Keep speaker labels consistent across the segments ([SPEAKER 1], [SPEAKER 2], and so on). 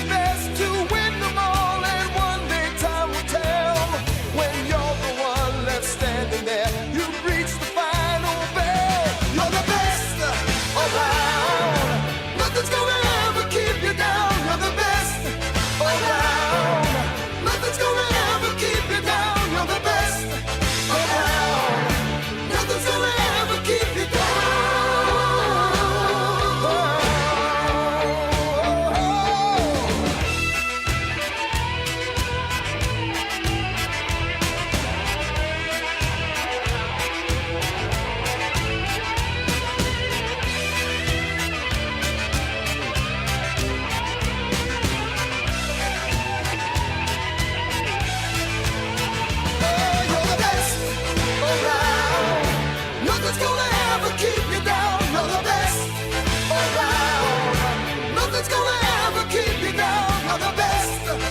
[SPEAKER 1] your best to win them all, and one day time will tell. When you're the one left standing there, you've reached the final bell. You're the best around. Nothing's gonna ever keep you down. You're the best around. Nothing's gonna ever keep you down. You're the best around. Nothing's gonna ever keep you down. You're the best around. Nothing's gonna ever keep you down. You're the best around. Nothing's gonna ever keep you down. You're the best around.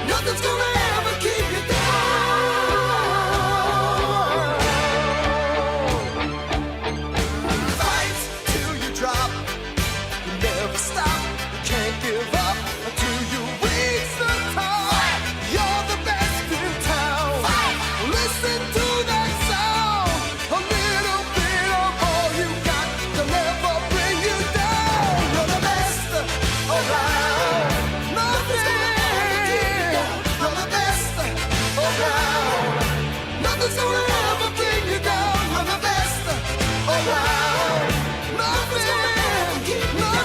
[SPEAKER 1] Nothing's gonna ever keep you down. Fight till you drop. You never stop. You can't give up until you reach the top. You're the best in town. Listen to that sound. A little bit of all you got to never bring you down. You're the best around. Nothing's gonna ever keep you down. You're the best around. Nothing's gonna ever bring you down. You're the best around. Nothing's gonna ever keep you down.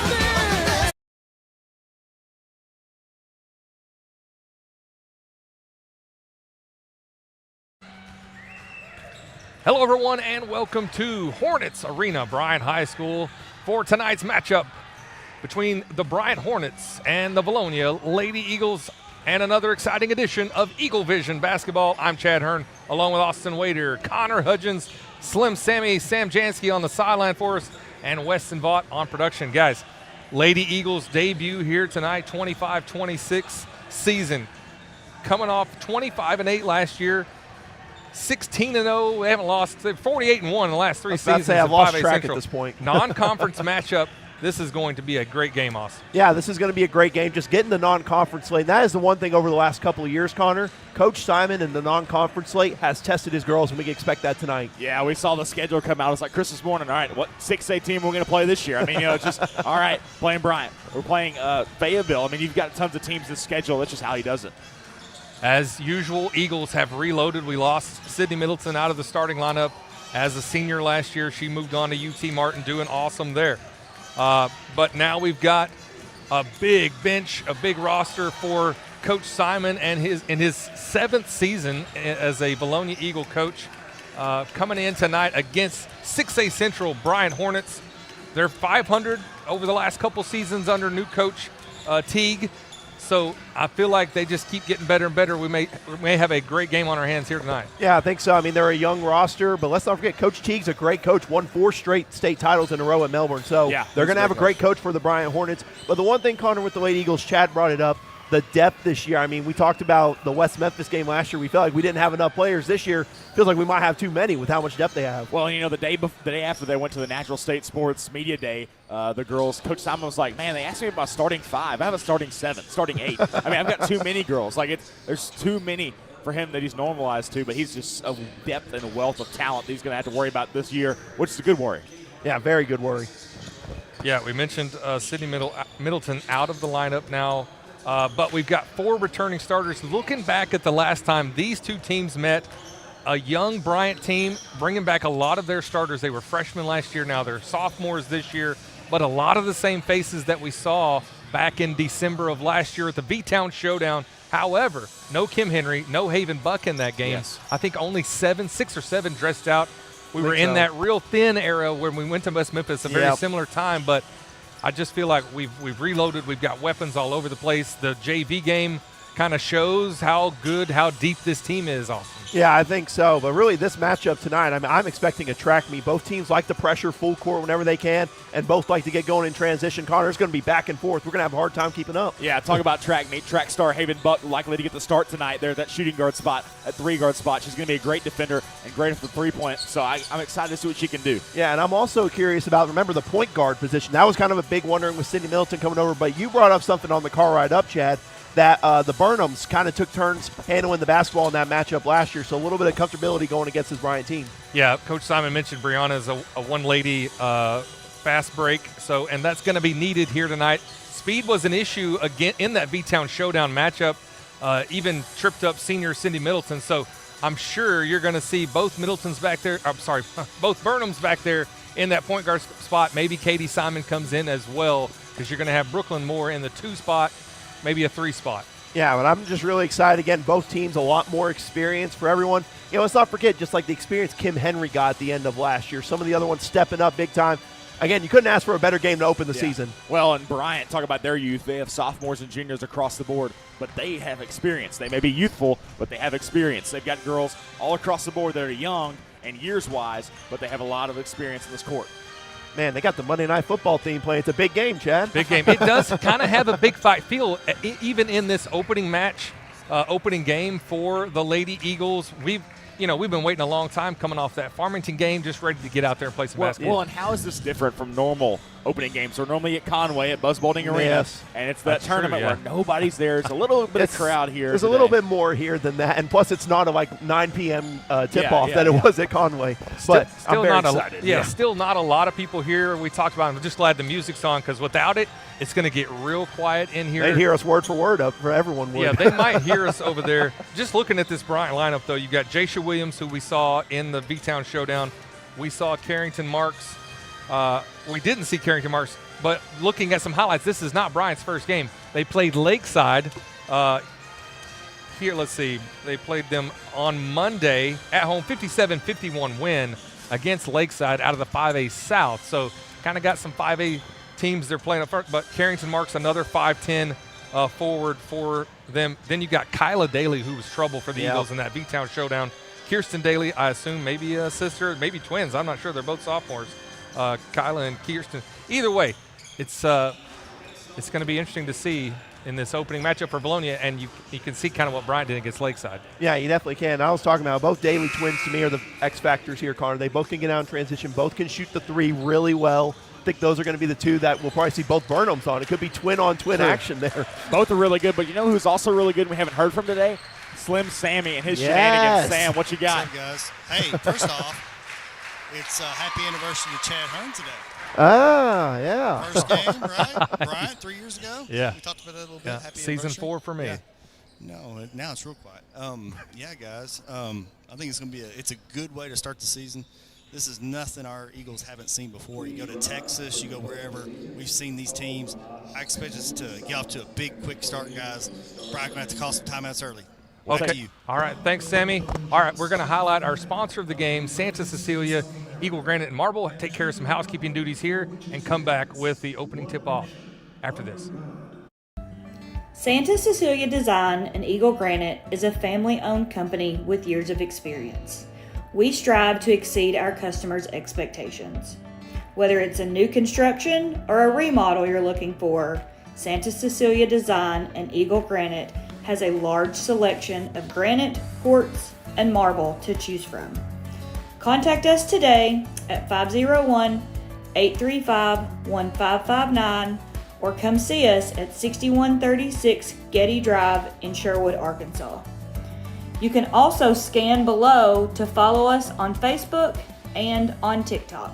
[SPEAKER 2] Hello, everyone, and welcome to Hornets Arena, Bryant High School, for tonight's matchup between the Bryant Hornets and the Vilonia Lady Eagles, and another exciting edition of Eaglevision Basketball. I'm Chad Hearn, along with Austin Wader, Connor Hudgens, Slim Sammy, Sam Jansky on the sideline for us, and Weston Vaught on production. Guys, Lady Eagles debut here tonight, 25-26 season. Coming off 25-8 last year, 16-0. They haven't lost. They're 48-1 in the last three seasons.
[SPEAKER 3] I've lost
[SPEAKER 2] 5A
[SPEAKER 3] track
[SPEAKER 2] Central.
[SPEAKER 3] at this point.
[SPEAKER 2] Non-conference matchup. This is going to be a great game, Austin.
[SPEAKER 3] Yeah, this is going to be a great game. Just getting the non-conference slate. That is the one thing over the last couple of years, Connor. Coach Simon in the non-conference slate has tested his girls, and we can expect that tonight.
[SPEAKER 4] Yeah, we saw the schedule come out. It's like Christmas morning. All right, what 6A team we're going to play this year? I mean, it's just, all right, playing Bryant. We're playing Fayetteville. I mean, you've got tons of teams to schedule. That's just how he does it.
[SPEAKER 2] As usual, Eagles have reloaded. We lost Sydney Middleton out of the starting lineup as a senior last year. She moved on to UT Martin, doing awesome there. But now we've got a big bench, a big roster for Coach Simon and in his seventh season as a Vilonia Eagle coach, coming in tonight against 6A Central Bryant Hornets. They're 500 over the last couple seasons under new coach Teague. So I feel like they just keep getting better and better. We may have a great game on our hands here tonight.
[SPEAKER 3] Yeah, I think so. I mean, they're a young roster, but let's not forget Coach Teague's a great coach, won 4 straight state titles in a row at Melbourne. So
[SPEAKER 4] yeah,
[SPEAKER 3] they're going to have a great coach for the Bryant Hornets. But the one thing, Connor, with the Lady Eagles, Chad brought it up, the depth this year. I mean, we talked about the West Memphis game last year. We felt like we didn't have enough players. This year feels like we might have too many with how much depth they have.
[SPEAKER 4] Well, the day after they went to the Natural State Sports Media Day, the girls, Coach Simon was like, man, they asked me about starting 5. I have a starting 7, starting 8. I mean, I've got too many girls. Like, there's too many for him that he's normalized to, but he's just a depth and a wealth of talent that he's going to have to worry about this year, which is a good worry.
[SPEAKER 3] Yeah, very good worry.
[SPEAKER 2] Yeah, we mentioned Sydney Middleton out of the lineup now. But we've got 4 returning starters. Looking back at the last time these two teams met, a young Bryant team bringing back a lot of their starters. They were freshmen last year. Now they're sophomores this year. But a lot of the same faces that we saw back in December of last year at the V-Town Showdown. However, no Kim Henry, no Haven Buck in that game.
[SPEAKER 4] Yes.
[SPEAKER 2] I think only 6 or 7 dressed out. We were in that real thin era when we went to West Memphis, a very similar time. But I just feel like we've reloaded. We've got weapons all over the place. The JV game kind of shows how deep this team is, Austin.
[SPEAKER 3] Yeah, I think so. But really, this matchup tonight, I'm expecting a track meet. Both teams like to pressure full court whenever they can, and both like to get going in transition. Connor, it's going to be back and forth. We're going to have a hard time keeping up.
[SPEAKER 4] Yeah, talk about track meet. Track star Haven Buck likely to get the start tonight there, that shooting guard spot, at 3-guard spot. She's going to be a great defender and great at the 3-point, so I'm excited to see what she can do.
[SPEAKER 3] Yeah, and I'm also curious about, remember, the point guard position. That was kind of a big wondering with Sydney Middleton coming over, but you brought up something on the car ride up, Chad, that the Burnhams kind of took turns handling the basketball in that matchup last year, so a little bit of comfortability going against this Bryant team.
[SPEAKER 2] Yeah, Coach Simon mentioned Brianna is a one-lady fast break, and that's going to be needed here tonight. Speed was an issue again in that V-Town Showdown matchup, even tripped up senior Cindy Middleton, so I'm sure you're going to see both Middletons back there, both Burnhams back there in that point guard spot. Maybe Katie Simon comes in as well, because you're going to have Brooklyn Moore in the 2 spot, maybe a 3 spot.
[SPEAKER 3] Yeah, but I'm just really excited. Again, both teams a lot more experience for everyone. Let's not forget just like the experience Kim Henry got at the end of last year. Some of the other ones stepping up big time. Again, you couldn't ask for a better game to open the season.
[SPEAKER 4] Well, and Bryant, talk about their youth. They have sophomores and juniors across the board, but they have experience. They may be youthful, but they have experience. They've got girls all across the board that are young and years-wise, but they have a lot of experience in this court.
[SPEAKER 3] Man, they got the Monday Night Football team playing. It's a big game, Chad.
[SPEAKER 2] Big game. It does kind of have a big fight feel, even in this opening match, opening game for the Lady Eagles. We've been waiting a long time coming off that Farmington game, just ready to get out there and play some basketball.
[SPEAKER 4] Well, and how is this different from normal opening games? We're normally at Conway at Buzz Bowling Arena,
[SPEAKER 3] Yes.
[SPEAKER 4] and it's that
[SPEAKER 2] That's
[SPEAKER 4] tournament
[SPEAKER 2] true, yeah.
[SPEAKER 4] where nobody's there. It's a little bit of crowd here.
[SPEAKER 3] There's a little bit more here than that, and plus it's not a 9 p.m. tip-off that it was at Conway. But I'm very excited.
[SPEAKER 2] Still not a lot of people here. We talked about it. I'm just glad the music's on, because without it, it's going to get real quiet in here.
[SPEAKER 3] They'd hear us word for word up for everyone would.
[SPEAKER 2] Yeah, they might hear us over there. Just looking at this Bryant lineup, though, you got Jasha Williams, who we saw in the V-Town Showdown. We saw Carrington Marks. We didn't see Carrington Marks, but looking at some highlights, this is not Bryant's first game. They played Lakeside. Here, let's see. They played them on Monday at home, 57-51 win against Lakeside out of the 5A South. So kind of got some 5A teams they're playing up front, but Carrington Marks, another 5'10" forward for them. Then you got Kyla Daly, who was trouble for the Eagles in that V-Town Showdown. Kirsten Daly, I assume maybe a sister, maybe twins. I'm not sure. They're both sophomores, Kyla and Kirsten. Either way, it's going to be interesting to see in this opening matchup for Vilonia, and you can see kind of what Bryant did against Lakeside.
[SPEAKER 3] Yeah, you definitely can. I was talking about both Daly twins to me are the X factors here, Connor. They both can get out in transition. Both can shoot the 3 really well. I think those are going to be the 2 that we'll probably see both Burnhams on. It could be twin-on-twin action there.
[SPEAKER 4] Both are really good, but you know who's also really good and we haven't heard from today? Slim Sammy and his shenanigans. Sam, what you got?
[SPEAKER 5] What's up, guys? Hey, first off, it's happy anniversary to Chad Hearn today.
[SPEAKER 3] Ah, yeah.
[SPEAKER 5] First game, right? Bryant, 3 years ago?
[SPEAKER 2] Yeah.
[SPEAKER 5] We talked about that a little bit.
[SPEAKER 2] Yeah.
[SPEAKER 5] Happy
[SPEAKER 2] Season
[SPEAKER 5] anniversary.
[SPEAKER 2] 4 for me.
[SPEAKER 5] Yeah. No, now it's real quiet. Yeah, guys. I think it's going to be it's a good way to start the season. This is nothing our Eagles haven't seen before. You go to Texas, you go wherever. We've seen these teams. I expect us to get off to a big, quick start, guys. Brian's going to have to call some timeouts early. Back to you.
[SPEAKER 2] All right. Thanks, Sammy. All right. We're going to highlight our sponsor of the game, Santa Cecilia, Eagle Granite and Marble. Take care of some housekeeping duties here and come back with the opening tip-off after this.
[SPEAKER 6] Santa Cecilia Design and Eagle Granite is a family-owned company with years of experience. We strive to exceed our customers' expectations. Whether it's a new construction or a remodel you're looking for, Santa Cecilia Design and Eagle Granite has a large selection of granite, quartz, and marble to choose from. Contact us today at 501-835-1559 or come see us at 6136 Getty Drive in Sherwood, Arkansas. You can also scan below to follow us on Facebook and on TikTok.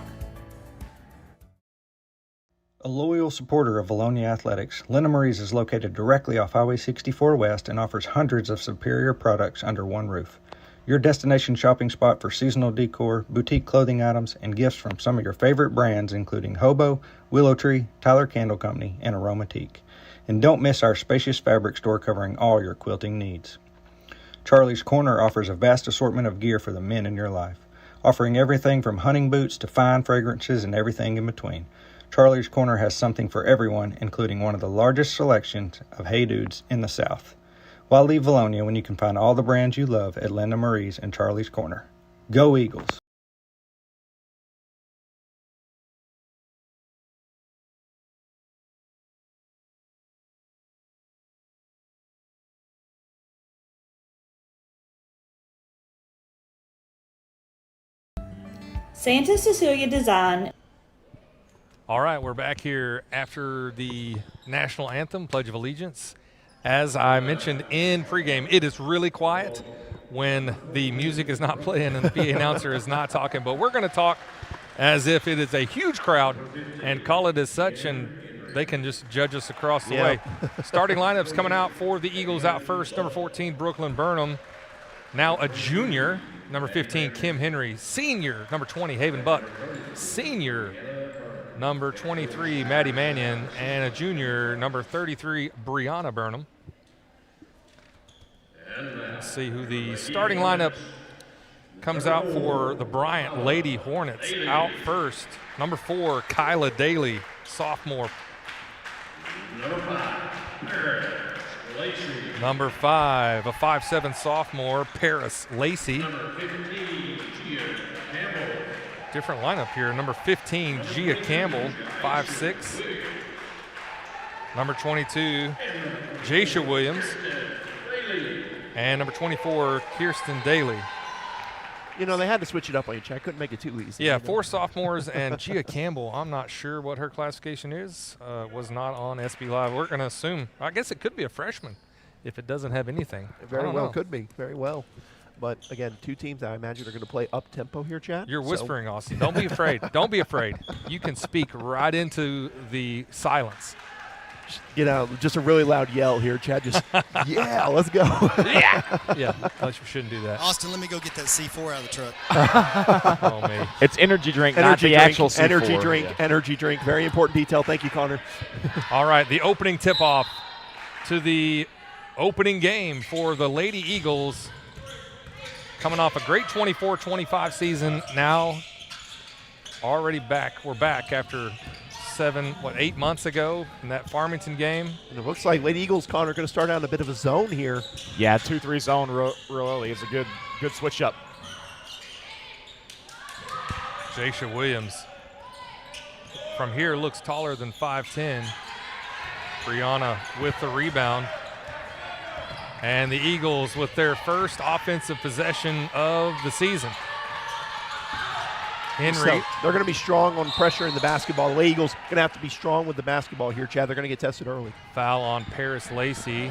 [SPEAKER 7] A loyal supporter of Vilonia Athletics, Lena Marie's is located directly off Highway 64 West and offers hundreds of superior products under one roof. Your destination shopping spot for seasonal decor, boutique clothing items, and gifts from some of your favorite brands including Hobo, Willow Tree, Tyler Candle Company, and Aromatique. And don't miss our spacious fabric store covering all your quilting needs. Charlie's Corner offers a vast assortment of gear for the men in your life, offering everything from hunting boots to fine fragrances and everything in between. Charlie's Corner has something for everyone, including one of the largest selections of Hey Dudes in the South. Why leave Vilonia when you can find all the brands you love at Linda Marie's and Charlie's Corner? Go Eagles!
[SPEAKER 6] Santa Cecilia Design.
[SPEAKER 2] All right, we're back here after the national anthem, Pledge of Allegiance. As I mentioned in pregame, it is really quiet when the music is not playing and the PA announcer is not talking, but we're going to talk as if it is a huge crowd and call it as such, and they can just judge us across the way. Starting lineups coming out for the Eagles. Out first, number 14, Brooklyn Burnham. Now a junior, number 15, Kim Henry. Senior, number 20, Haven Buck. Senior, number 23, Maddie Mannion. And a junior, number 33, Brianna Burnham. Let's see who the starting lineup comes out for the Bryant Lady Hornets. Out first, number 4, Kyla Daly, sophomore. Number 5, a 5'7" sophomore, Paris Lacey. Different lineup here. Number 15, Gia Campbell, 5'6". Number 22, Jasha Williams. And number 24, Kirsten Daly.
[SPEAKER 3] You know, they had to switch it up on you, Chad. Couldn't make it too easy.
[SPEAKER 2] Yeah, 4 sophomores, and Gia Campbell, I'm not sure what her classification is, was not on SB Live. We're going to assume, I guess it could be a freshman if it doesn't have anything.
[SPEAKER 3] It very well could be, very well. But, again, 2 teams that I imagine are going to play up-tempo here, Chad.
[SPEAKER 2] You're whispering, Austin. Don't be afraid. Don't be afraid. You can speak right into the silence.
[SPEAKER 3] You know, just a really loud yell here, Chad. Just, yeah, let's go.
[SPEAKER 2] Yeah, unless we shouldn't do that.
[SPEAKER 5] Austin, let me go get that C4 out of the truck.
[SPEAKER 2] Oh, me.
[SPEAKER 4] It's energy drink, not
[SPEAKER 3] Energy
[SPEAKER 4] the
[SPEAKER 3] drink,
[SPEAKER 4] actual C4.
[SPEAKER 3] energy drink,
[SPEAKER 4] Yeah.
[SPEAKER 3] energy drink. Very important detail. Thank you, Connor.
[SPEAKER 2] All right, the opening tip-off to the opening game for the Lady Eagles. Coming off a great 24-25 season, now already back. We're back after 8 months ago in that Farmington game.
[SPEAKER 3] And it looks like Lady Eagles, Connor, are going to start out in a bit of a zone here.
[SPEAKER 4] Yeah, 2-3 zone real early is a good switch up.
[SPEAKER 2] Jasha Williams from here looks taller than 5'10". Brianna with the rebound. And the Eagles with their first offensive possession of the season. Henry.
[SPEAKER 3] So they're going to be strong on pressure in the basketball. The Lady Eagles going to have to be strong with the basketball here, Chad. They're going to get tested early.
[SPEAKER 2] Foul on Paris Lacey.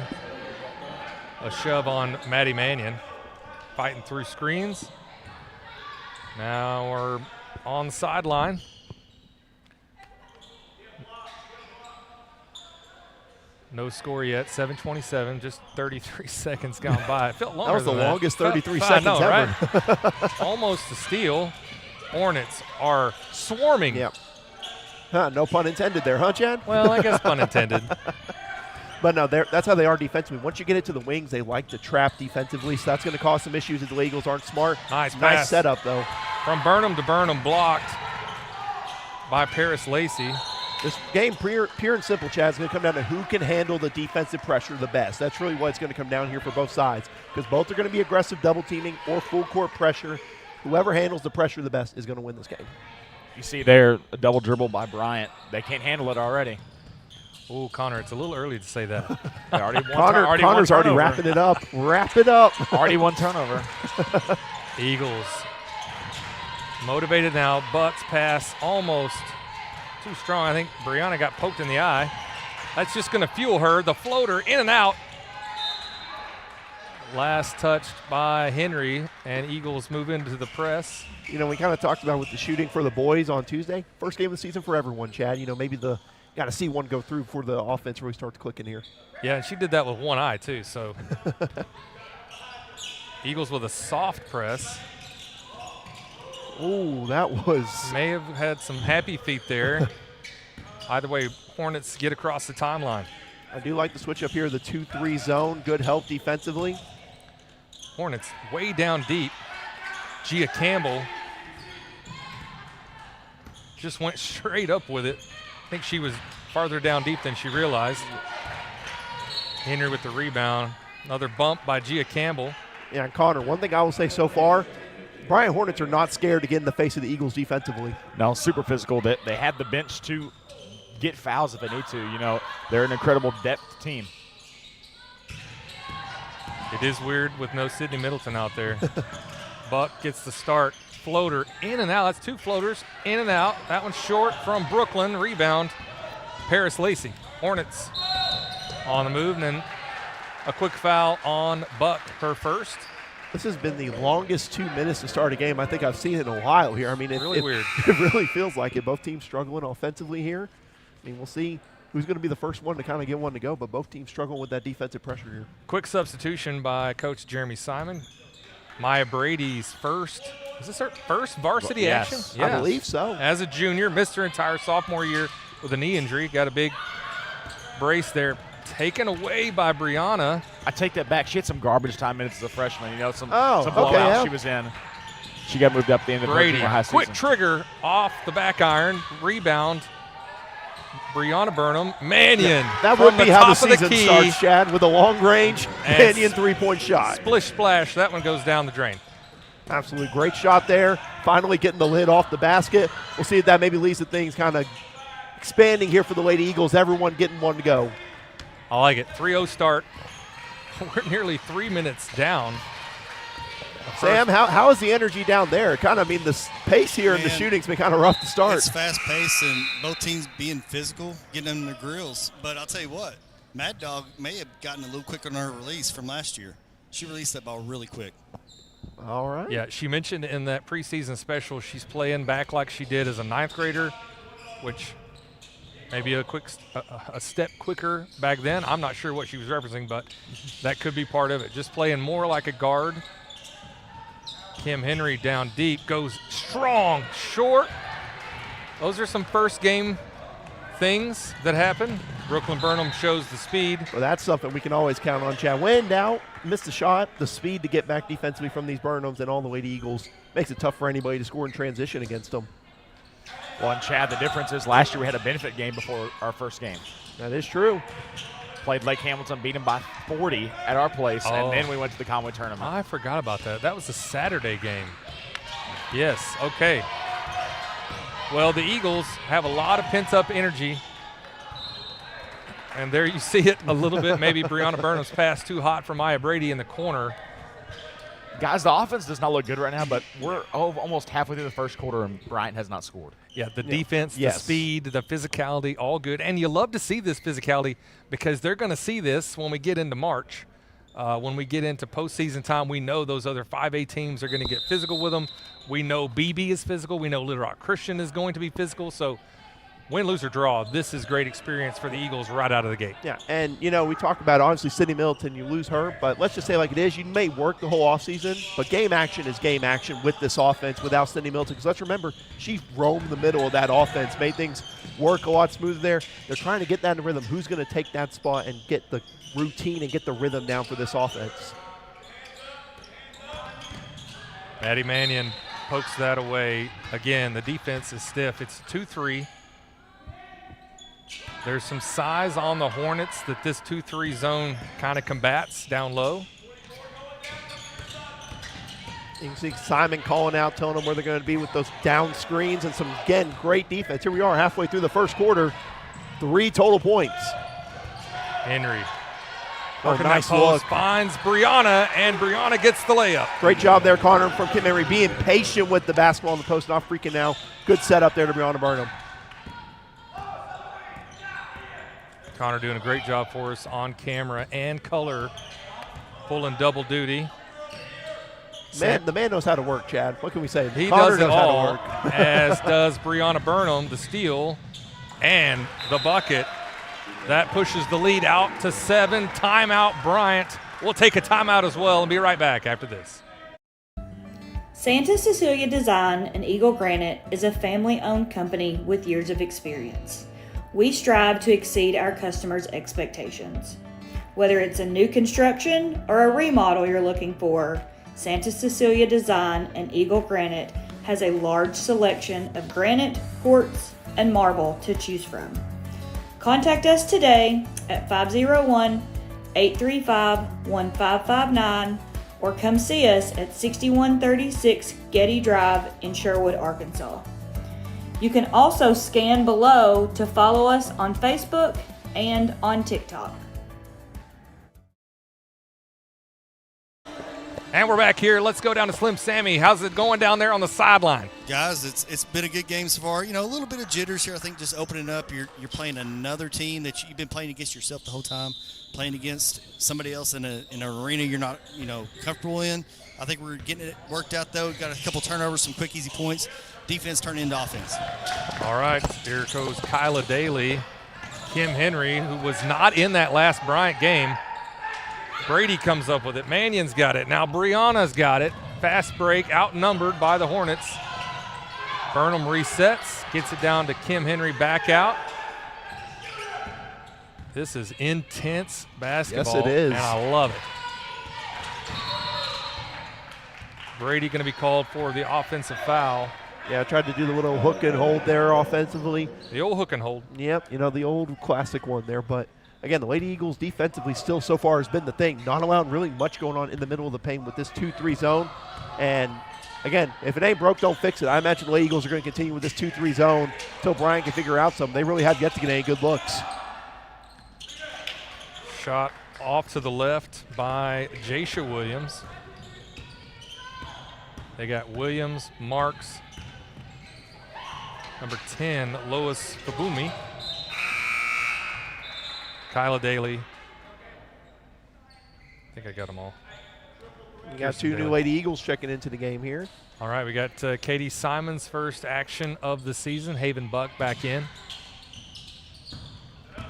[SPEAKER 2] A shove on Maddie Mannion. Fighting through screens. Now we're on the sideline. No score yet, 7:27, just 33 seconds gone by. It felt longer
[SPEAKER 3] That was the
[SPEAKER 2] than
[SPEAKER 3] longest 33
[SPEAKER 2] I
[SPEAKER 3] seconds
[SPEAKER 2] know,
[SPEAKER 3] ever.
[SPEAKER 2] Right? Almost a steal. Hornets are swarming.
[SPEAKER 3] Yep. Huh, no pun intended there, huh, Chad?
[SPEAKER 2] Well, I guess pun intended.
[SPEAKER 3] But no, that's how they are defensively. Once you get it to the wings, they like to trap defensively, so that's going to cause some issues if the Eagles aren't smart.
[SPEAKER 2] Nice pass.
[SPEAKER 3] Setup, though.
[SPEAKER 2] From Burnham to Burnham, blocked by Paris Lacey.
[SPEAKER 3] This game, pure and simple, Chad, is going to come down to who can handle the defensive pressure the best. That's really what it's going to come down here for both sides, because both are going to be aggressive double teaming or full court pressure. Whoever handles the pressure the best is going to win this game.
[SPEAKER 4] You see there, a double dribble by Bryant. They can't handle it already.
[SPEAKER 2] Oh, Connor, it's a little early to say that.
[SPEAKER 3] Connor's already wrapping it up. Wrap it up.
[SPEAKER 4] Already one turnover.
[SPEAKER 2] Eagles motivated now. Butts pass almost too strong. I think Brianna got poked in the eye. That's just going to fuel her. The floater in and out. Last touched by Henry, and Eagles move into the press.
[SPEAKER 3] You know, we kind of talked about with the shooting for the boys on Tuesday. First game of the season for everyone, Chad. You know, maybe got to see one go through before the offense really starts clicking here.
[SPEAKER 2] Yeah, and she did that with one eye, too. So Eagles with a soft press.
[SPEAKER 3] Oh, that was.
[SPEAKER 2] May have had some happy feet there. Either way, Hornets get across the timeline.
[SPEAKER 3] I do like the switch up here, the 2-3 zone. Good help defensively.
[SPEAKER 2] Hornets way down deep. Gia Campbell just went straight up with it. I think she was farther down deep than she realized. Henry with the rebound. Another bump by Gia Campbell.
[SPEAKER 3] Yeah, and Connor, one thing I will say so far, Bryant Hornets are not scared to get in the face of the Eagles defensively.
[SPEAKER 4] No, super physical. They have the bench to get fouls if they need to. You know, they're an incredible depth team.
[SPEAKER 2] It is weird with no Sydney Middleton out there. Buck gets the start. Floater in and out. That's 2 floaters in and out. That one's short from Brooklyn. Rebound, Paris Lacey. Hornets on the move, and then a quick foul on Buck, her first.
[SPEAKER 3] This has been the longest 2 minutes to start a game I think I've seen in a while here. I mean,
[SPEAKER 2] Really weird.
[SPEAKER 3] It really feels like it. Both teams struggling offensively here. I mean, we'll see who's going to be the first one to kind of get one to go, but both teams struggling with that defensive pressure here.
[SPEAKER 2] Quick substitution by Coach Jeremy Simon. Maya Brady's first. Is this her first varsity
[SPEAKER 4] Yes.
[SPEAKER 2] action?
[SPEAKER 3] I believe so.
[SPEAKER 2] As a junior, missed her entire sophomore year with a knee injury. Got a big brace there. Taken away by Brianna.
[SPEAKER 4] I take that back. She had some garbage time minutes as a freshman. You know, some
[SPEAKER 3] okay,
[SPEAKER 4] blowouts
[SPEAKER 3] yeah.
[SPEAKER 4] she was in. She got moved up at the end of her
[SPEAKER 2] Brady,
[SPEAKER 4] junior high
[SPEAKER 2] quick
[SPEAKER 4] season.
[SPEAKER 2] trigger off the back iron. Rebound. Brianna Burnham. Mannion.
[SPEAKER 3] That
[SPEAKER 2] from
[SPEAKER 3] would be how the
[SPEAKER 2] top of
[SPEAKER 3] season
[SPEAKER 2] key.
[SPEAKER 3] starts, Chad, with a long range
[SPEAKER 2] And
[SPEAKER 3] Canyon 3-point shot.
[SPEAKER 2] Splish splash. That one goes down the drain.
[SPEAKER 3] Absolutely great shot there. Finally getting the lid off the basket. We'll see if that maybe leads to things kind of expanding here for the Lady Eagles. Everyone getting one to go.
[SPEAKER 2] I like it. 3-0 start. We're nearly 3 minutes down.
[SPEAKER 3] Sam, how is the energy down there? Kind of, I mean, the pace here and the
[SPEAKER 5] Man,
[SPEAKER 3] shooting's been kind of rough to start.
[SPEAKER 5] It's fast-paced and both teams being physical, getting them in their grills. But I'll tell you what, Mad Dog may have gotten a little quicker on her release from last year. She released that ball really quick.
[SPEAKER 3] All right.
[SPEAKER 2] Yeah, she mentioned in that preseason special she's playing back like she did as a 9th grader, which maybe a step quicker back then. I'm not sure what she was referencing, but that could be part of it. Just playing more like a guard. Kim Henry down deep, goes strong, short. Those are some first game things that happen. Brooklyn Burnham shows the speed.
[SPEAKER 3] Well, that's something we can always count on, Chad. When doubt, missed the shot, the speed to get back defensively from these Burnhams and all the Lady Eagles makes it tough for anybody to score in transition against them.
[SPEAKER 4] Well, and Chad, the difference is last year we had a benefit game before our first game.
[SPEAKER 3] That is true.
[SPEAKER 4] Played Lake Hamilton, beat them by 40 at our place, and then we went to the Conway tournament.
[SPEAKER 2] I forgot about that. That was a Saturday game. Yes, okay. Well, the Eagles have a lot of pent-up energy. And there you see it a little bit. Maybe Brianna Burnham's pass too hot for Maya Brady in the corner.
[SPEAKER 4] Guys, the offense does not look good right now, but we're almost halfway through the first quarter, and Bryant has not scored.
[SPEAKER 2] Yeah, the defense,
[SPEAKER 3] Yes.
[SPEAKER 2] the speed, the physicality, all good. And you love to see this physicality because they're going to see this when we get into March. When we get into postseason time, we know those other 5A teams are going to get physical with them. We know BB is physical. We know Little Rock Christian is going to be physical. So win, lose, or draw, this is great experience for the Eagles right out of the gate.
[SPEAKER 3] Yeah, and, you know, we talked about, obviously, Sydney Middleton, you lose her, but let's just say like it is, you may work the whole offseason, but game action is game action with this offense without Sydney Middleton, because let's remember, she roamed the middle of that offense, made things work a lot smoother there. They're trying to get that in rhythm. Who's going to take that spot and get the routine and get the rhythm down for this offense?
[SPEAKER 2] Maddie Mannion pokes that away. Again, the defense is stiff. It's 2-3. There's some size on the Hornets that this 2-3 zone kind of combats down low.
[SPEAKER 3] You can see Simon calling out, telling them where they're going to be with those down screens and some, again, great defense. Here we are halfway through the first quarter, 3 total points.
[SPEAKER 2] Henry.
[SPEAKER 3] Oh,
[SPEAKER 2] Working
[SPEAKER 3] nice
[SPEAKER 2] that post,
[SPEAKER 3] look.
[SPEAKER 2] finds Brianna, and Brianna gets the layup.
[SPEAKER 3] Great job there, Connor, from Kim Henry, being patient with the basketball in the post, not freaking out. Good setup there to Brianna Burnham.
[SPEAKER 2] Connor doing a great job for us on camera and color, pulling double duty.
[SPEAKER 3] Man, the man knows how to work, Chad. What can we say?
[SPEAKER 2] He
[SPEAKER 3] Connor
[SPEAKER 2] does it
[SPEAKER 3] knows how to
[SPEAKER 2] all,
[SPEAKER 3] work.
[SPEAKER 2] as does Brianna Burnham, the steal and the bucket. That pushes the lead out to 7. Timeout, Bryant. We'll take a timeout as well and be right back after this.
[SPEAKER 6] Santa Cecilia Design and Eagle Granite is a family-owned company with years of experience. We strive to exceed our customers' expectations. Whether it's a new construction or a remodel you're looking for, Santa Cecilia Design and Eagle Granite has a large selection of granite, quartz, and marble to choose from. Contact us today at 835-1559 or come see us at 6136 Getty Drive in Sherwood, Arkansas. You can also scan below to follow us on Facebook and on TikTok.
[SPEAKER 2] And we're back here. Let's go down to Slim Sammy. How's it going down there on the sideline?
[SPEAKER 5] Guys, it's been a good game so far. You know, a little bit of jitters here. I think just opening up, you're playing another team that you've been playing against yourself the whole time, playing against somebody else in an arena you're not, comfortable in. I think we're getting it worked out, though. We've got a couple turnovers, some quick, easy points. Defense turning into offense.
[SPEAKER 2] All right, here goes Kyla Daly. Kim Henry, who was not in that last Bryant game. Brady comes up with it. Mannion's got it. Now Brianna's got it. Fast break, outnumbered by the Hornets. Burnham resets, gets it down to Kim Henry, back out. This is intense basketball.
[SPEAKER 3] Yes, it is.
[SPEAKER 2] And I love it. Brady going to be called for the offensive foul.
[SPEAKER 3] Yeah, I tried to do the little hook and hold there offensively.
[SPEAKER 2] The old hook and hold.
[SPEAKER 3] Yep, the old classic one there. But, again, the Lady Eagles defensively still so far has been the thing. Not allowing really much going on in the middle of the paint with this 2-3 zone. And, again, if it ain't broke, don't fix it. I imagine the Lady Eagles are going to continue with this 2-3 zone until Bryant can figure out something. They really have yet to get any good looks.
[SPEAKER 2] Shot off to the left by Jasha Williams. They got Williams, Marks, number 10, Lois Fabumi, Kyla Daly. I think I got them all.
[SPEAKER 3] You got two new Lady Eagles checking into the game here.
[SPEAKER 2] All right, we got Katie Simon's first action of the season. Haven Buck back in.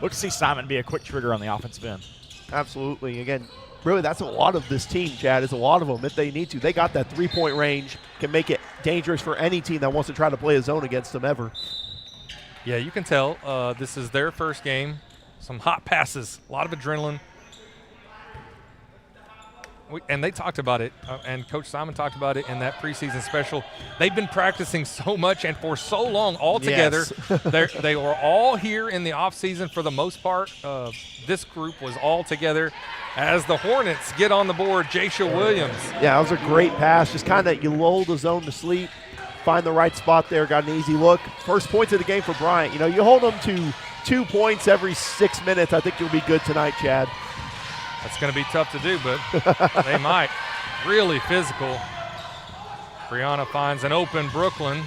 [SPEAKER 4] Look to see Simon be a quick trigger on the offensive end.
[SPEAKER 3] Absolutely. Again, really, that's a lot of this team, Chad, is a lot of them if they need to. They got that three-point range, can make it dangerous for any team that wants to try to play a zone against them ever.
[SPEAKER 2] Yeah, you can tell this is their first game. Some hot passes, a lot of adrenaline. And they talked about it, and Coach Simon talked about it in that preseason special. They've been practicing so much and for so long all together.
[SPEAKER 3] Yes.
[SPEAKER 2] They were all here in the offseason for the most part. This group was all together as the Hornets get on the board. Jasha Williams.
[SPEAKER 3] Yeah, that was a great pass. Just kind of you lull the zone to sleep, find the right spot there, got an easy look. First points of the game for Bryant. You hold them to 2 points every 6 minutes. I think you'll be good tonight, Chad.
[SPEAKER 2] That's going to be tough to do, but they might. Really physical. Brianna finds an open Brooklyn.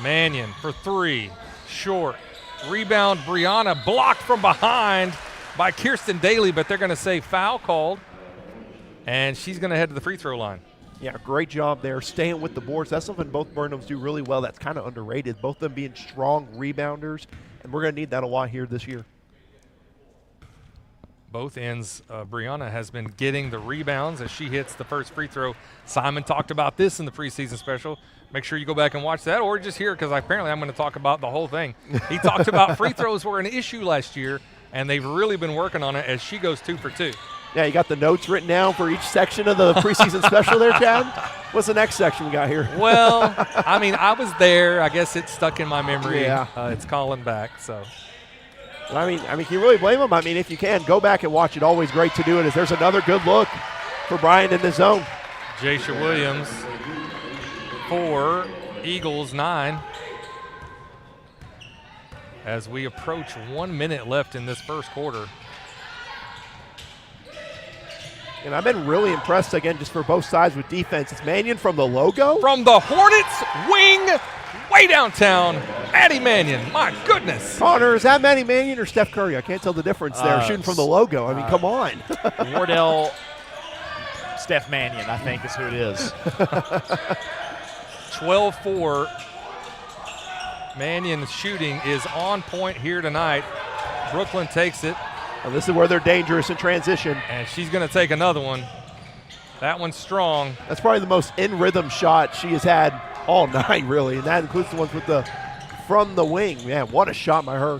[SPEAKER 2] Mannion for three. Short. Rebound, Brianna blocked from behind by Kirsten Daly, but they're going to say foul called. And she's going to head to the free throw line.
[SPEAKER 3] Yeah, great job there, staying with the boards. That's something both Burnhams do really well. That's kind of underrated. Both of them being strong rebounders, and we're going to need that a lot here this year.
[SPEAKER 2] Both ends, Brianna has been getting the rebounds as she hits the first free throw. Simon talked about this in the preseason special. Make sure you go back and watch that, or just hear, because apparently I'm going to talk about the whole thing. He talked about free throws were an issue last year, and they've really been working on it as she goes 2 for 2.
[SPEAKER 3] Yeah, you got the notes written down for each section of the preseason special there, Chad? What's the next section we got here?
[SPEAKER 2] Well, I was there. I guess it's stuck in my memory.
[SPEAKER 3] Yeah.
[SPEAKER 2] It's calling back, so.
[SPEAKER 3] I mean, can you really blame them? I mean, if you can, go back and watch it. Always great to do it. As there's another good look for Bryant in the zone.
[SPEAKER 2] Jasha Williams, 4, Eagles 9. As we approach 1 minute left in this first quarter.
[SPEAKER 3] And I've been really impressed, again, just for both sides with defense. It's Mannion from the logo.
[SPEAKER 2] From the Hornets wing, way downtown, Addie Mannion. My goodness.
[SPEAKER 3] Connor, is that Maddie Mannion or Steph Curry? I can't tell the difference there, shooting from the logo. I mean, come on.
[SPEAKER 4] Wardell Steph Mannion, I think, is who it is.
[SPEAKER 2] 12-4. Mannion's shooting is on point here tonight. Brooklyn takes it.
[SPEAKER 3] And this is where they're dangerous in transition.
[SPEAKER 2] And she's going to take another one. That one's strong.
[SPEAKER 3] That's probably the most in-rhythm shot she has had all night, really, and that includes the ones with the from the wing. Man, what a shot by her.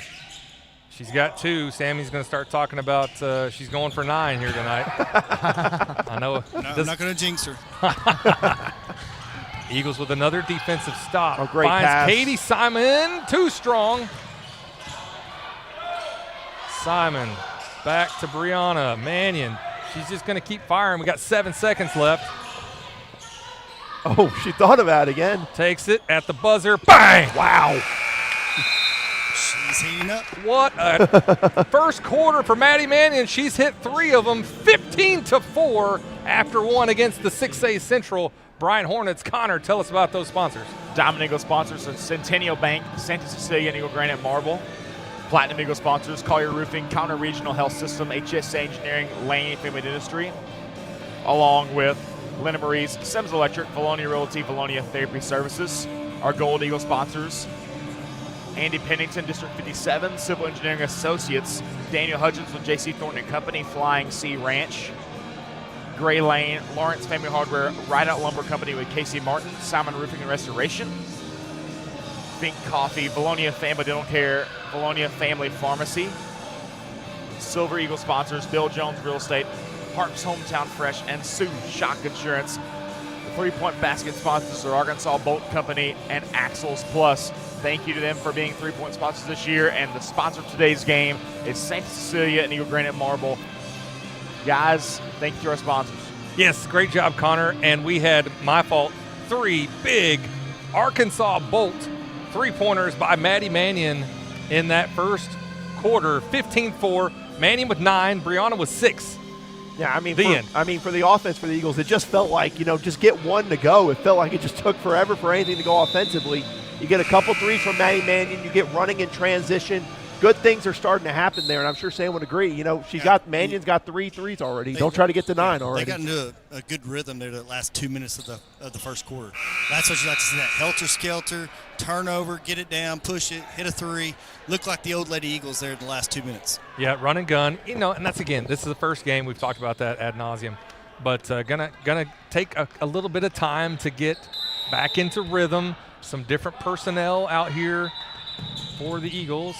[SPEAKER 2] She's got 2. Sammy's going to start talking about she's going for 9 here tonight. I know.
[SPEAKER 5] No, I'm not going to jinx her.
[SPEAKER 2] Eagles with another defensive stop.
[SPEAKER 3] A great
[SPEAKER 2] Finds
[SPEAKER 3] pass.
[SPEAKER 2] Katie Simon, too strong. Simon Back to Brianna Mannion. She's just going to keep firing. We got 7 seconds left.
[SPEAKER 3] Oh, she thought about it again.
[SPEAKER 2] Takes it at the buzzer. Bang!
[SPEAKER 3] Wow.
[SPEAKER 5] She's heating up.
[SPEAKER 2] What a first quarter for Maddie Mannion. She's hit 3 of them, 15-4 after one against the 6A Central Bryant Hornets. Connor, tell us about those sponsors.
[SPEAKER 4] Diamond Eagle sponsors are Centennial Bank, Santa Cecilia and Eagle Granite Marble. Platinum Eagle sponsors Collier Roofing, Counter Regional Health System, HSA Engineering, Laney Family Dentistry, along with Lena Marie's, Sims Electric, Vilonia Realty, Vilonia Therapy Services. Our Gold Eagle sponsors, Andy Pennington, District 57, Civil Engineering Associates, Daniel Hudgens with J.C. Thornton & Company, Flying Sea Ranch, Gray Lane, Lawrence Family Hardware, Rideout Lumber Company with Casey Martin, Simon Roofing and Restoration, Think Coffee, Vilonia Family Dental Care, Vilonia Family Pharmacy, Silver Eagle sponsors, Bill Jones Real Estate, Parks Hometown Fresh, and Sue Shock Insurance. The 3-point basket sponsors are Arkansas Bolt Company and Axles Plus. Thank you to them for being 3-point sponsors this year. And the sponsor of today's game is Santa Cecilia and Eagle Granite Marble. Guys, thank you to our sponsors.
[SPEAKER 2] Yes, great job, Connor. And we had, my fault, 3 big Arkansas Bolt 3-pointers by Maddie Mannion in that first quarter. 15-4. Mannion with 9. Brianna with 6.
[SPEAKER 3] Yeah, I mean,
[SPEAKER 2] For
[SPEAKER 3] the offense for the Eagles, it just felt like, just get one to go. It felt like it just took forever for anything to go offensively. You get a couple threes from Maddie Mannion. You get running in transition. Good things are starting to happen there, and I'm sure Sam would agree. Mannion's got 3 threes already. Don't try to get to 9 already.
[SPEAKER 5] They got into a good rhythm there the last 2 minutes of the first quarter. That's what you like to see, that helter-skelter, turnover, get it down, push it, hit a 3. Look like the old Lady Eagles there in the last 2 minutes.
[SPEAKER 2] Yeah, run and gun. And that's, again, this is the first game. We've talked about that ad nauseum. But gonna take a little bit of time to get back into rhythm. Some different personnel out here for the Eagles.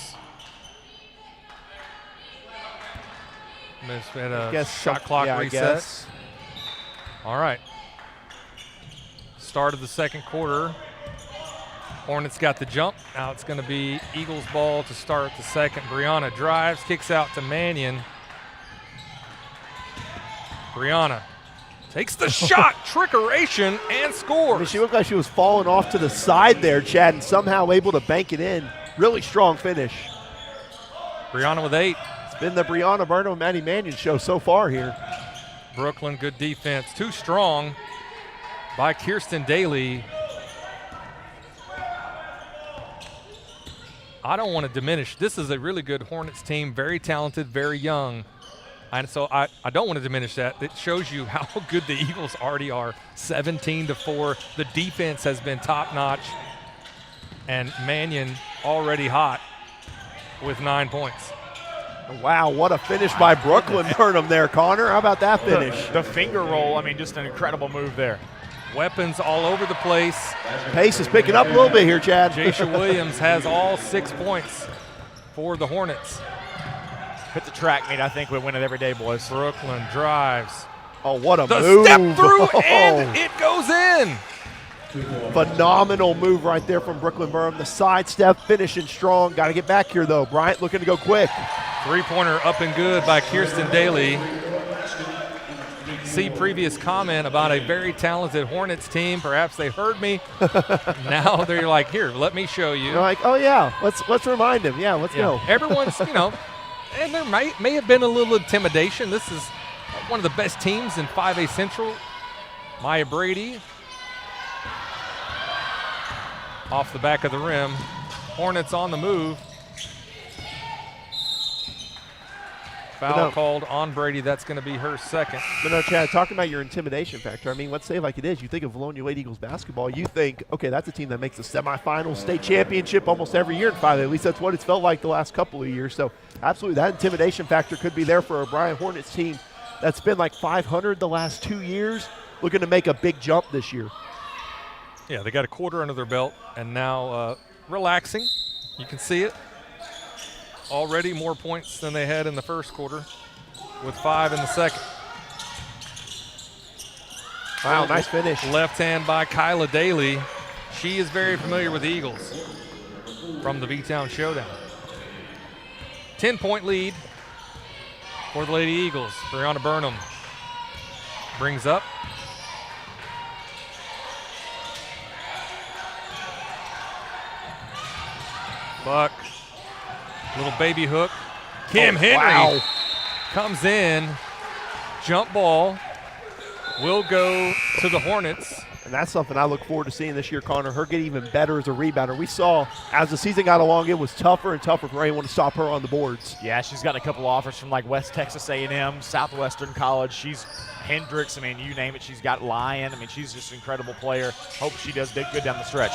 [SPEAKER 2] Miss had a shot clock reset. All right. Start of the second quarter. Hornets got the jump. Now it's going to be Eagles ball to start the second. Brianna drives, kicks out to Mannion. Brianna takes the shot, trickeration, and scores.
[SPEAKER 3] I mean, she looked like she was falling off to the side there, Chad, and somehow able to bank it in. Really strong finish.
[SPEAKER 2] Brianna with 8.
[SPEAKER 3] Been the Brianna Burnham and Maddie Mannion show so far here.
[SPEAKER 2] Brooklyn, good defense. Too strong by Kirsten Daly. I don't want to diminish. This is a really good Hornets team, very talented, very young. And so I don't want to diminish that. It shows you how good the Eagles already are. 17-4. The defense has been top-notch. And Mannion already hot with 9 points.
[SPEAKER 3] Wow, what a finish by Brooklyn Burnham there, Connor. How about that finish?
[SPEAKER 4] The finger roll, just an incredible move there.
[SPEAKER 2] Weapons all over the place.
[SPEAKER 3] Pace is picking up a little bit here, Chad.
[SPEAKER 2] Jasha Williams has all 6 points for the Hornets.
[SPEAKER 4] Hit the track meet. I think we win it every day, boys.
[SPEAKER 2] Brooklyn drives.
[SPEAKER 3] Oh, what a
[SPEAKER 2] the
[SPEAKER 3] move.
[SPEAKER 2] Step through, and it goes in.
[SPEAKER 3] Phenomenal move right there from Brooklyn Burnham. The side step, finishing strong. Got to get back here, though. Bryant looking to go quick.
[SPEAKER 2] 3-pointer up and good by Kirsten Daly. See previous comment about a very talented Hornets team. Perhaps they heard me. Now they're like, here, let me show you.
[SPEAKER 3] They're like, oh, yeah, let's remind him. Yeah, let's go.
[SPEAKER 2] Everyone's, and there may have been a little intimidation. This is one of the best teams in 5A Central. Maya Brady off the back of the rim. Hornets on the move. Foul called on Brady. That's going to be her second.
[SPEAKER 3] But no, Chad, talking about your intimidation factor, let's say it like it is. You think of Vilonia Lady Eagles basketball, you think, okay, that's a team that makes the semifinals, state championship almost every year in 5A. At least that's what it's felt like the last couple of years. So absolutely, that intimidation factor could be there for a Bryant Hornets team that's been like 500 the last 2 years, looking to make a big jump this year.
[SPEAKER 2] Yeah, they got a quarter under their belt and now relaxing. You can see it. Already more points than they had in the first quarter with 5 in the second.
[SPEAKER 3] Wow, nice finish.
[SPEAKER 2] Left hand by Kyla Daly. She is very familiar with the Eagles from the V-Town Showdown. 10-point lead for the Lady Eagles. Brianna Burnham brings up. Buck, little baby hook. Kim Henry comes in. Jump ball will go to the Hornets.
[SPEAKER 3] And that's something I look forward to seeing this year, Connor. Her get even better as a rebounder. We saw as the season got along, it was tougher and tougher for anyone to stop her on the boards.
[SPEAKER 4] Yeah, she's got a couple offers from like West Texas A&M, Southwestern College. She's Hendricks. I mean, you name it. She's got Lyon. I mean, she's just an incredible player. Hope she does good down the stretch.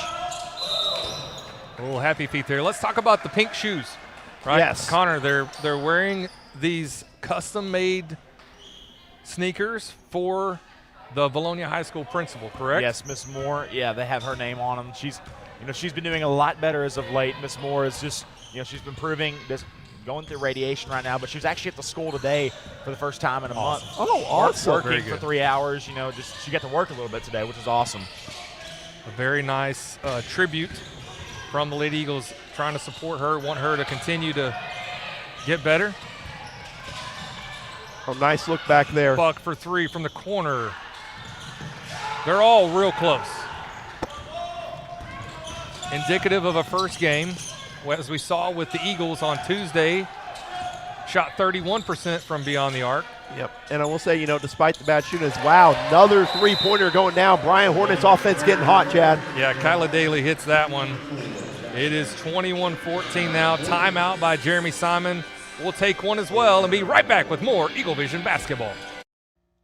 [SPEAKER 2] Oh, happy feet there. Let's talk about the pink shoes, right?
[SPEAKER 3] Yes.
[SPEAKER 2] Connor, they're wearing these custom-made sneakers for the Vilonia High School principal, correct?
[SPEAKER 4] Yes, Miss Moore. Yeah, they have her name on them. She's been doing a lot better as of late. Miss Moore is just, she's been proving this, going through radiation right now, but she was actually at the school today for the first time in a month.
[SPEAKER 3] Oh, awesome.
[SPEAKER 2] Very
[SPEAKER 4] Working for
[SPEAKER 2] good.
[SPEAKER 4] 3 hours, she got to work a little bit today, which is awesome.
[SPEAKER 2] A very nice tribute from the Lady Eagles, trying to support her, want her to continue to get better.
[SPEAKER 3] A nice look back there.
[SPEAKER 2] Buck for three from the corner. They're all real close. Indicative of a first game, as we saw with the Eagles on Tuesday, shot 31% from beyond the arc.
[SPEAKER 3] Yep. And I will say, despite the bad shooting, wow, another three-pointer going down. Bryant Hornets offense getting hot, Chad.
[SPEAKER 2] Yeah, Kyla Daly hits that one. It is 21-14 now. Timeout by Jeremy Simon. We'll take one as well and be right back with more Eaglevision Basketball.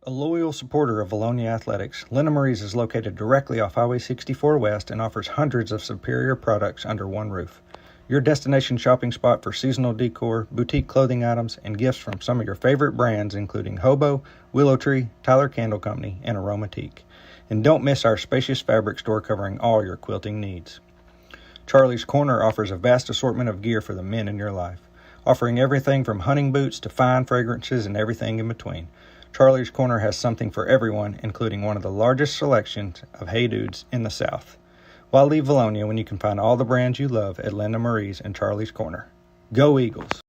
[SPEAKER 7] A loyal supporter of Vilonia Athletics, Lena Marie's is located directly off Highway 64 West and offers hundreds of superior products under one roof. Your destination shopping spot for seasonal decor, boutique clothing items, and gifts from some of your favorite brands including Hobo, Willow Tree, Tyler Candle Company, and Aromatique. And don't miss our spacious fabric store covering all your quilting needs. Charlie's Corner offers a vast assortment of gear for the men in your life, offering everything from hunting boots to fine fragrances and everything in between. Charlie's Corner has something for everyone, including one of the largest selections of Hey Dudes in the South. Why leave Vilonia when you can find all the brands you love at Linda Marie's and Charlie's Corner? Go Eagles!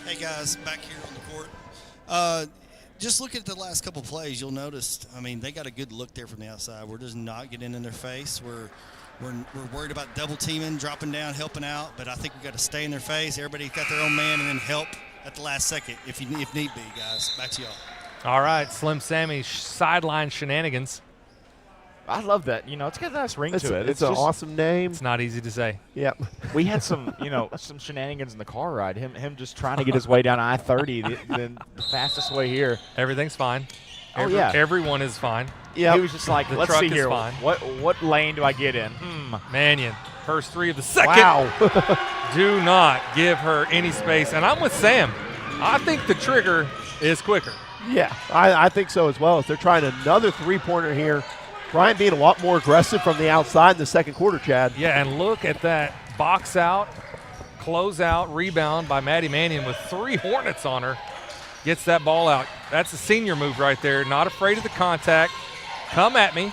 [SPEAKER 5] Hey guys, back here on the court. Just look at the last couple plays, you'll notice, they got a good look there from the outside. We're just not getting in their face. We're worried about double teaming, dropping down, helping out, but I think we've got to stay in their face. Everybody's got their own man and then help at the last second if need be, guys. Back to y'all.
[SPEAKER 2] All right, Slim Sammy sideline shenanigans.
[SPEAKER 4] I love that. It's got a nice ring to it.
[SPEAKER 3] It's an awesome name.
[SPEAKER 2] It's not easy to say.
[SPEAKER 3] Yep.
[SPEAKER 4] We had some, some shenanigans in the car ride. Him just trying to get his way down I-30, the fastest way here.
[SPEAKER 2] Everything's fine.
[SPEAKER 4] Oh, yeah.
[SPEAKER 2] Everyone is fine.
[SPEAKER 3] Yeah.
[SPEAKER 4] He was just like,
[SPEAKER 2] The
[SPEAKER 4] let's
[SPEAKER 2] truck
[SPEAKER 4] see
[SPEAKER 2] is
[SPEAKER 4] here.
[SPEAKER 2] fine.
[SPEAKER 4] What lane do I get in?
[SPEAKER 2] Mannion, first three of the second.
[SPEAKER 3] Wow.
[SPEAKER 2] Do not give her any space. And I'm with Sam. I think the trigger is quicker.
[SPEAKER 3] Yeah, I think so as well. As they're trying another three-pointer here. Bryant being a lot more aggressive from the outside in the second quarter, Chad.
[SPEAKER 2] Yeah, and look at that box out, close out, rebound by Maddie Mannion with 3 Hornets on her. Gets that ball out. That's a senior move right there. Not afraid of the contact. Come at me.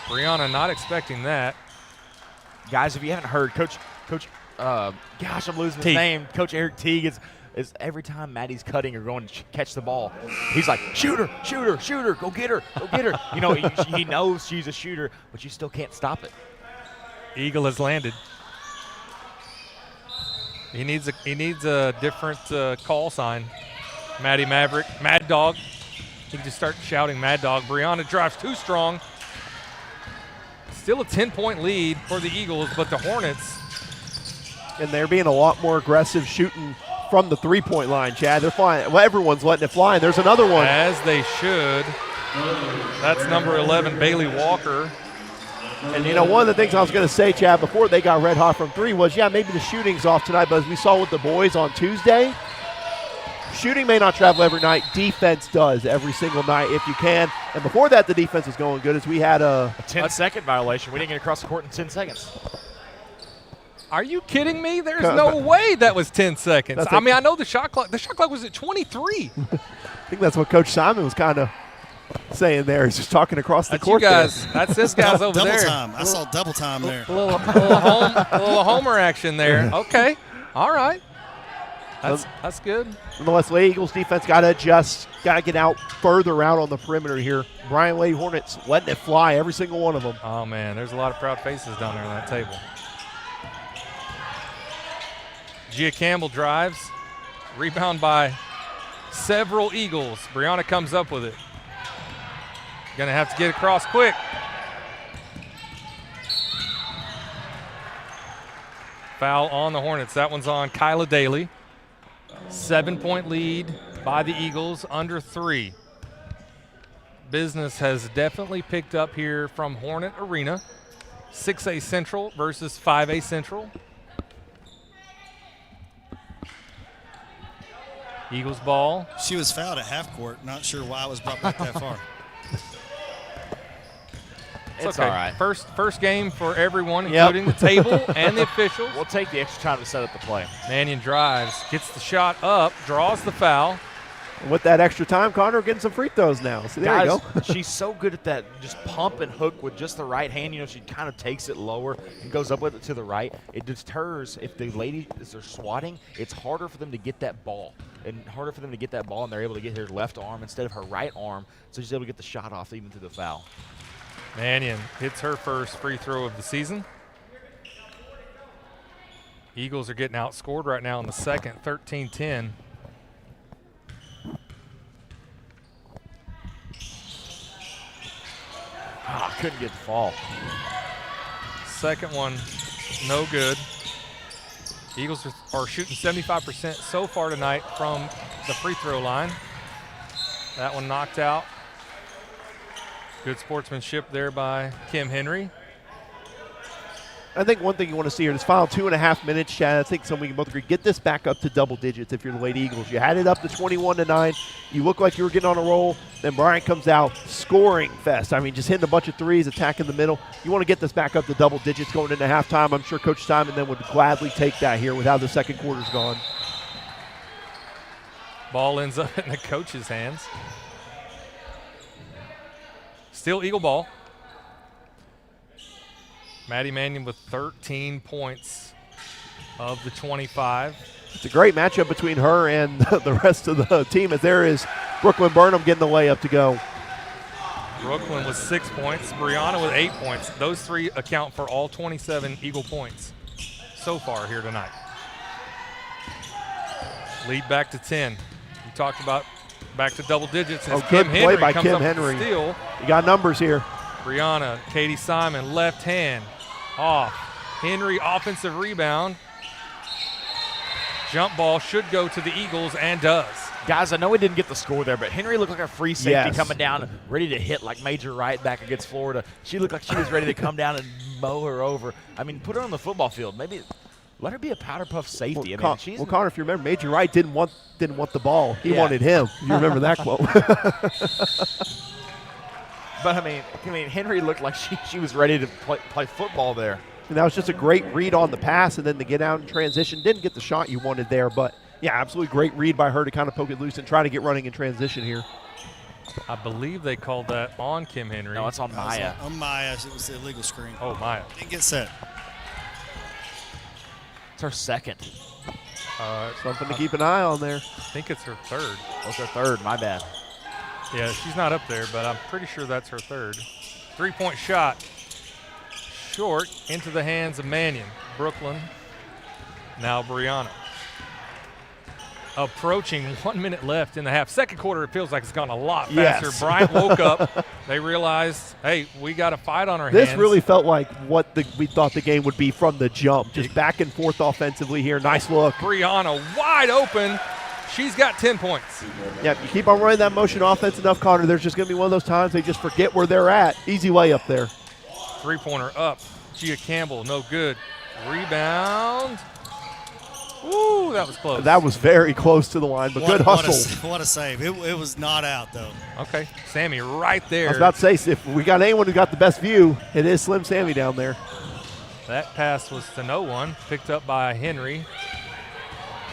[SPEAKER 2] Brianna not expecting that.
[SPEAKER 4] Guys, if you haven't heard, Coach, gosh, I'm losing his
[SPEAKER 2] Teague.
[SPEAKER 4] name. Coach Eric Teague is every time Maddie's cutting or going to catch the ball, he's like, shoot her, go get her. He knows she's a shooter, but you still can't stop it.
[SPEAKER 2] Eagle has landed. He needs a different call sign. Maddie Maverick, Mad Dog. He can just start shouting Mad Dog. Brianna drives too strong. Still a 10-point lead for the Eagles, but the Hornets.
[SPEAKER 3] And they're being a lot more aggressive shooting from the three-point line, Chad. They're flying. Well, everyone's letting it fly. And there's another one.
[SPEAKER 2] As they should. That's number 11, Bailey Walker.
[SPEAKER 3] And, one of the things I was going to say, Chad, before they got red hot from three was, maybe the shooting's off tonight, but as we saw with the boys on Tuesday, shooting may not travel every night. Defense does every single night if you can. And before that, the defense was going good as we had a
[SPEAKER 4] 10-second violation. We didn't get across the court in 10 seconds.
[SPEAKER 2] Are you kidding me? There's no way that was 10 seconds. I know the shot clock was at 23.
[SPEAKER 3] I think that's what Coach Simon was kind of saying there. He's just talking across the
[SPEAKER 2] That's
[SPEAKER 3] court
[SPEAKER 2] you guys. That's this guy's over
[SPEAKER 5] double
[SPEAKER 2] there.
[SPEAKER 5] time. I saw double time there.
[SPEAKER 2] A little homer action there. Okay. All right. That's good.
[SPEAKER 3] Nonetheless, Lady Eagles defense got to adjust, got to get out further out on the perimeter here. Bryant Lady Hornets letting it fly, every single one of them.
[SPEAKER 2] Oh, man, there's a lot of proud faces down there on that table. Gia Campbell drives. Rebound by several Eagles. Brianna comes up with it. Going to have to get across quick. Foul on the Hornets. That one's on Kyla Daly. 7-point lead by the Eagles, under 3. Business has definitely picked up here from Hornet Arena. 6A Central versus 5A Central. Eagles ball.
[SPEAKER 5] She was fouled at half court. Not sure why it was brought back that far.
[SPEAKER 4] It's
[SPEAKER 2] okay.
[SPEAKER 4] all right.
[SPEAKER 2] First game for everyone, including the table and the officials.
[SPEAKER 4] We'll take the extra time to set up the play.
[SPEAKER 2] Mannion drives, gets the shot up, draws the foul.
[SPEAKER 3] And with that extra time, Connor getting some free throws now. So there you go.
[SPEAKER 4] She's so good at that just pump and hook with just the right hand. You know, she kind of takes it lower and goes up with it to the right. It deters, if the ladies are swatting, it's harder for them to get that ball. And harder for them to get that ball, and they're able to get her left arm instead of her right arm. So she's able to get the shot off even through the foul.
[SPEAKER 2] Mannion hits her first free throw of the season. Eagles are getting outscored right now in the second, 13-10.
[SPEAKER 4] Couldn't get the fall.
[SPEAKER 2] Second one, no good. Eagles are shooting 75% so far tonight from the free throw line. That one knocked out. Good sportsmanship there by Kim Henry.
[SPEAKER 3] I think one thing you want to see here, this final 2.5 minutes, Chad, I think we can both agree, get this back up to double digits if you're the Lady Eagles. You had it up to 21-9. You look like you were getting on a roll. Then Bryant comes out, scoring fest. I mean, just hitting a bunch of threes, attacking the middle. You want to get this back up to double digits going into halftime. I'm sure Coach Simon then would gladly take that here with how the second quarter's gone.
[SPEAKER 2] Ball ends up in the coach's hands. Still Eagle ball. Maddie Mannion with 13 points of the 25.
[SPEAKER 3] It's a great matchup between her and the rest of the team, as there is Brooklyn Burnham getting the layup to go.
[SPEAKER 2] Brooklyn with 6 points. Brianna with 8 points. Those three account for all 27 Eagle points so far here tonight. Lead back to 10. We talked about back to double digits as
[SPEAKER 3] good
[SPEAKER 2] Kim
[SPEAKER 3] play
[SPEAKER 2] Henry
[SPEAKER 3] by
[SPEAKER 2] comes
[SPEAKER 3] Kim
[SPEAKER 2] up with
[SPEAKER 3] Henry.
[SPEAKER 2] the steal.
[SPEAKER 3] You got numbers here.
[SPEAKER 2] Brianna, Katie Simon, left hand, off. Henry, offensive rebound. Jump ball should go to the Eagles and does.
[SPEAKER 4] Guys, I know we didn't get the score there, but Henry looked like a free safety
[SPEAKER 3] Yes.
[SPEAKER 4] coming down, ready to hit like Major Wright back against Florida. She looked like she was ready to come down and mow her over. I mean, put her on the football field. Maybe let her be a powder puff safety.
[SPEAKER 3] Well, Connor, if you remember, Major Wright didn't want the ball. He
[SPEAKER 4] Yeah.
[SPEAKER 3] wanted him. You remember that quote.
[SPEAKER 4] But, I mean, Henry looked like she was ready to play football there.
[SPEAKER 3] And that was just a great read on the pass, and then to get out in transition. Didn't get the shot you wanted there, but, yeah, absolutely great read by her to kind of poke it loose and try to get running in transition here.
[SPEAKER 2] I believe they called that on Kim Henry.
[SPEAKER 4] No, it's on Maya.
[SPEAKER 5] On Maya, it was the illegal screen.
[SPEAKER 2] Oh, Maya.
[SPEAKER 5] Didn't get set.
[SPEAKER 4] It's her second.
[SPEAKER 3] Something to keep an eye on there.
[SPEAKER 2] I think it's her third.
[SPEAKER 4] What's her third? My bad.
[SPEAKER 2] Yeah, she's not up there, but I'm pretty sure that's her third. 3-point shot. Short into the hands of Mannion. Brooklyn. Now Brianna. Approaching 1 minute left in the half. Second quarter, it feels like it's gone a lot faster.
[SPEAKER 3] Yes.
[SPEAKER 2] Bryant woke up. They realized, hey, we got a fight on our hands.
[SPEAKER 3] This really felt like what we thought the game would be from the jump. Just back and forth offensively here. Nice look.
[SPEAKER 2] Brianna wide open. She's got 10 points.
[SPEAKER 3] Yeah, if you keep on running that motion offense enough, Connor, there's just going to be one of those times they just forget where they're at. Easy layup there.
[SPEAKER 2] Three-pointer up. Gia Campbell, no good. Rebound. Ooh, that was close.
[SPEAKER 3] That was very close to the line, but good hustle.
[SPEAKER 5] What a save. It was not out, though.
[SPEAKER 2] Okay, Sammy right there.
[SPEAKER 3] I was about to say, if we got anyone who got the best view, it is Slim Sammy down there.
[SPEAKER 2] That pass was to no one. Picked up by Henry.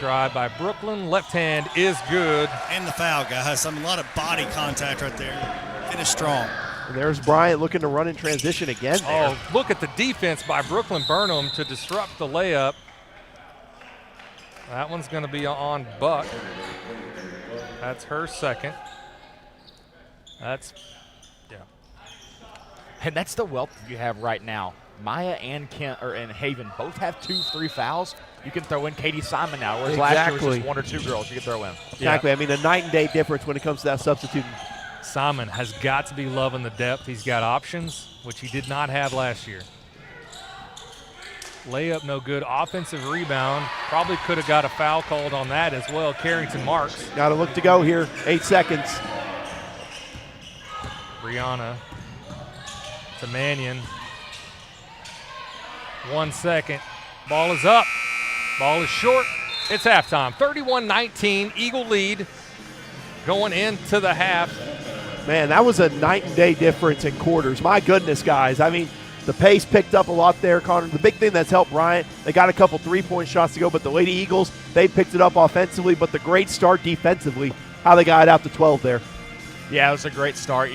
[SPEAKER 2] Drive by Brooklyn. Left hand is good.
[SPEAKER 5] And the foul, guys. A lot of body contact right there. Finish strong.
[SPEAKER 3] And there's Bryant looking to run in transition again there.
[SPEAKER 2] Oh, look at the defense by Brooklyn Burnham to disrupt the layup. That one's going to be on Buck. That's her second.
[SPEAKER 4] And that's the wealth you have right now. Maya and Haven both have 2-3 fouls. You can throw in Katie Simon now, whereas last year was just 1 or 2 girls you could throw in.
[SPEAKER 3] Exactly. I mean, a night and day difference when it comes to that substituting.
[SPEAKER 2] Simon has got to be loving the depth. He's got options, which he did not have last year. Layup no good. Offensive rebound. Probably could have got a foul called on that as well. Carrington marks.
[SPEAKER 3] Got to look to go here. 8 seconds.
[SPEAKER 2] Brianna to Mannion. 1 second. Ball is up. Ball is short. It's halftime. 31-19. Eagle lead going into the half.
[SPEAKER 3] Man, that was a night and day difference in quarters. My goodness, guys. I mean, the pace picked up a lot there, Connor. The big thing that's helped Bryant, they got a couple three-point shots to go, but the Lady Eagles, they picked it up offensively, but the great start defensively, how they got it out to 12 there.
[SPEAKER 4] Yeah, it was a great start.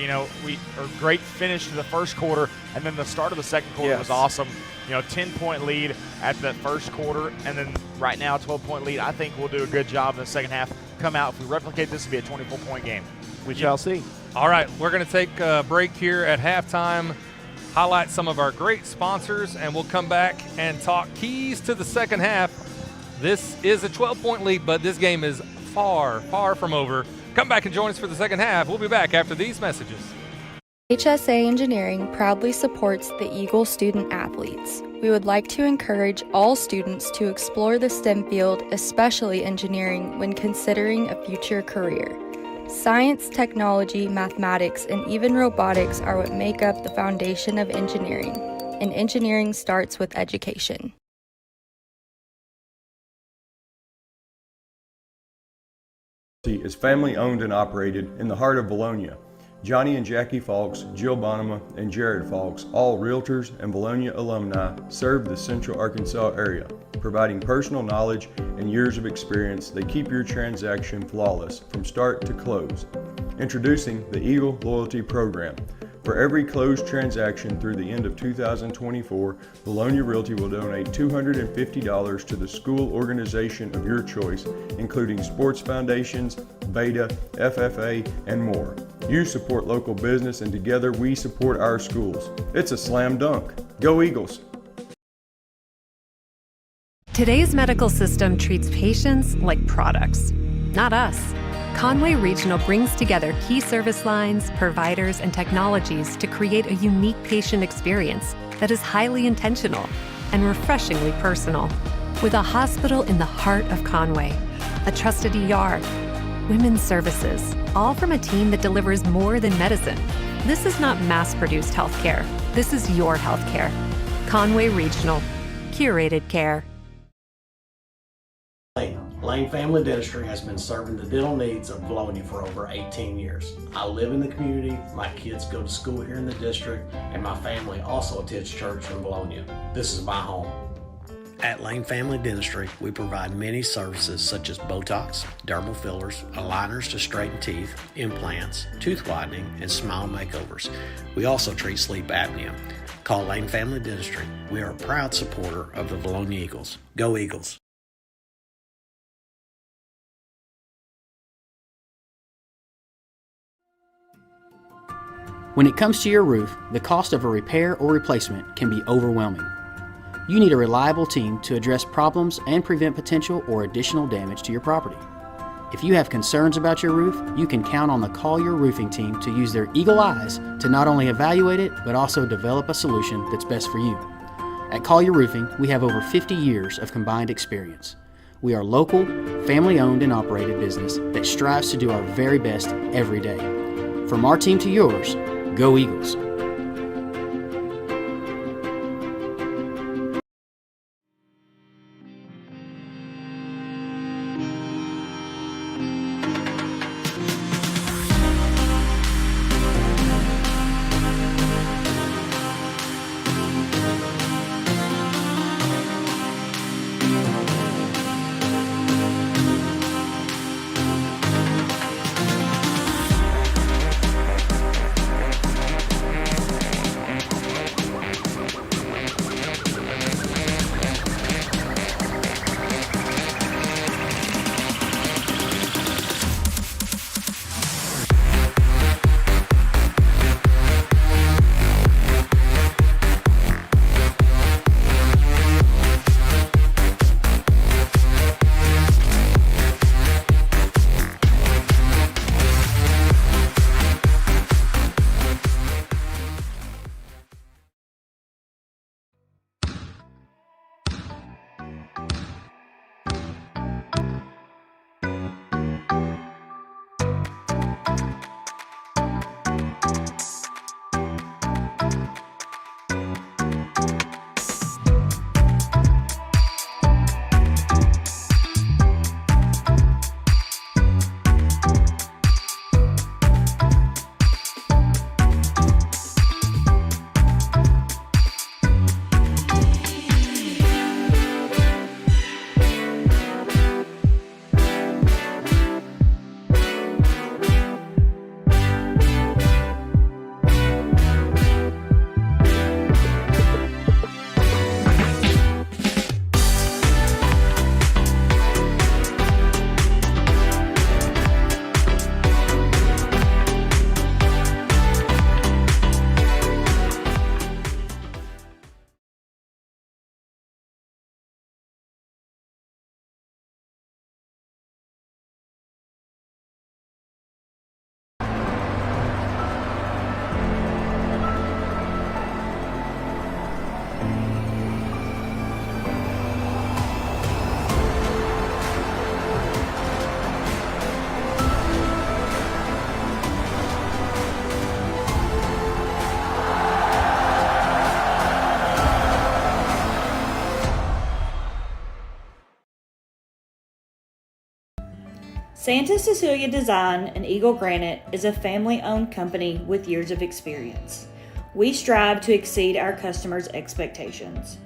[SPEAKER 4] Great finish to the first quarter, and then the start of the second quarter was awesome. 10-point lead at the first quarter, and then right now 12-point lead. I think we'll do a good job in the second half. Come out, if we replicate this, it'll be a 24-point game.
[SPEAKER 3] We shall see.
[SPEAKER 2] All right, we're going to take a break here at halftime, highlight some of our great sponsors, and we'll come back and talk keys to the second half. This is a 12-point lead, but this game is far, far from over. Come back and join us for the second half. We'll be back after these messages.
[SPEAKER 8] HSA Engineering proudly supports the Eagle student athletes. We would like to encourage all students to explore the STEM field, especially engineering, when considering a future career. Science, technology, mathematics, and even robotics are what make up the foundation of engineering, and engineering starts with education.
[SPEAKER 9] Is family owned and operated in the heart of Vilonia. Johnny and Jackie Falks, Jill Bonema, and Jared Falks, all realtors and Vilonia alumni, serve the Central Arkansas area. Providing personal knowledge and years of experience, they keep your transaction flawless from start to close. Introducing the Eagle Loyalty Program. For every closed transaction through the end of 2024, Vilonia Realty will donate $250 to the school organization of your choice, including sports foundations, Beta, FFA, and more. You support local business, and together we support our schools. It's a slam dunk. Go Eagles!
[SPEAKER 10] Today's medical system treats patients like products, not us. Conway Regional brings together key service lines, providers, and technologies to create a unique patient experience that is highly intentional and refreshingly personal. With a hospital in the heart of Conway, a trusted ER, women's services, all from a team that delivers more than medicine. This is not mass-produced healthcare. This is your healthcare. Conway Regional. Curated care.
[SPEAKER 11] Lane Family Dentistry has been serving the dental needs of Vilonia for over 18 years. I live in the community, my kids go to school here in the district, and my family also attends church in Vilonia. This is my home. At Lane Family Dentistry, we provide many services such as Botox, dermal fillers, aligners to straighten teeth, implants, tooth whitening, and smile makeovers. We also treat sleep apnea. Call Lane Family Dentistry. We are a proud supporter of the Vilonia Eagles. Go Eagles!
[SPEAKER 12] When it comes to your roof, the cost of a repair or replacement can be overwhelming. You need a reliable team to address problems and prevent potential or additional damage to your property. If you have concerns about your roof, you can count on the Collier Roofing team to use their eagle eyes to not only evaluate it, but also develop a solution that's best for you. At Collier Roofing, we have over 50 years of combined experience. We are local, family-owned and operated business that strives to do our very best every day. From our team to yours, go Eagles!
[SPEAKER 6] Santa Cecilia Design and Eagle Granite is a family-owned company with years of experience. We strive to exceed our customers' expectations.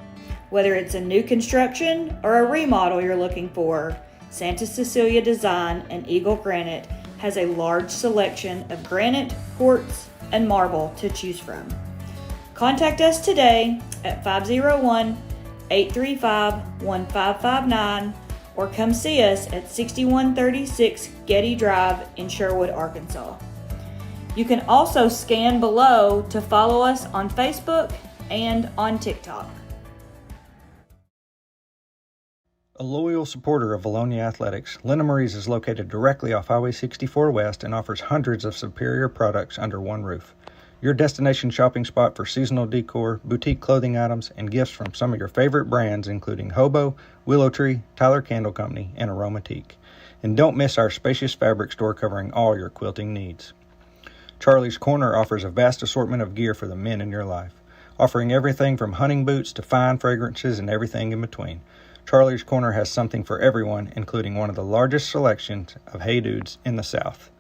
[SPEAKER 6] Whether it's a new construction or a remodel you're looking for, Santa Cecilia Design and Eagle Granite has a large selection of granite, quartz, and marble to choose from. Contact us today at 501-835-1559 or come see us at 6136 Getty Drive in Sherwood, Arkansas. You can also scan below to follow us on Facebook and on TikTok.
[SPEAKER 7] A loyal supporter of Vilonia Athletics, Lena Marie's is located directly off Highway 64 West and offers hundreds of superior products under one roof. Your destination shopping spot for seasonal decor, boutique clothing items, and gifts from some of your favorite brands including Hobo, Willow Tree, Tyler Candle Company, and Aromatique. And don't miss our spacious fabric store covering all your quilting needs. Charlie's Corner offers a vast assortment of gear for the men in your life, offering everything from hunting boots to fine fragrances and everything in between. Charlie's Corner has something for everyone, including one of the largest selections of Hey Dudes in the South.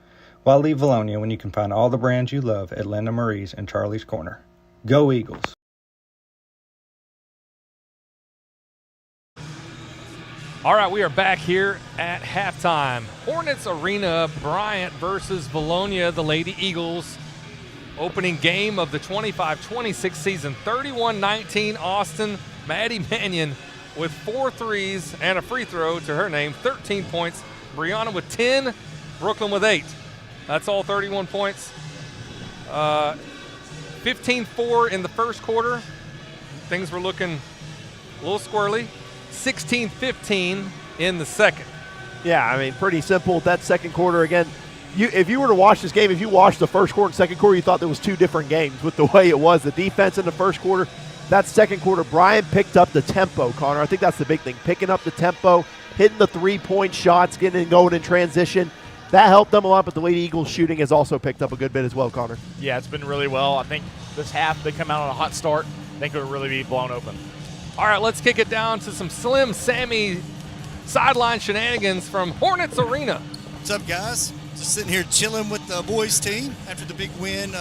[SPEAKER 7] Why leave Vilonia when you can find all the brands you love at Lena Marie's and Charlie's Corner? Go Eagles!
[SPEAKER 2] All right, we are back here at halftime. Hornets Arena, Bryant versus Vilonia, the Lady Eagles. Opening game of the 25-26 season, 31-19 Austin. Maddie Mannion with 4 threes and a free throw to her name, 13 points. Brianna with 10, Brooklyn with 8. That's all 31 points. 15-4 in the first quarter. Things were looking a little squirrely. 16-15 in the second.
[SPEAKER 3] Yeah, I mean, pretty simple. That second quarter, again, if you were to watch this game, if you watched the first quarter and second quarter, you thought there was 2 different games with the way it was. The defense in the first quarter, that second quarter, Bryant picked up the tempo, Connor. I think that's the big thing, picking up the tempo, hitting the three-point shots, getting it going in transition. That helped them a lot, but the Lady Eagles shooting has also picked up a good bit as well, Connor.
[SPEAKER 4] Yeah, it's been really well. I think this half, they come out on a hot start. I think it'll really be blown open.
[SPEAKER 2] All right, let's kick it down to some Slim Sammy sideline shenanigans from Hornets Arena.
[SPEAKER 5] What's up, guys? Just sitting here chilling with the boys' team after the big win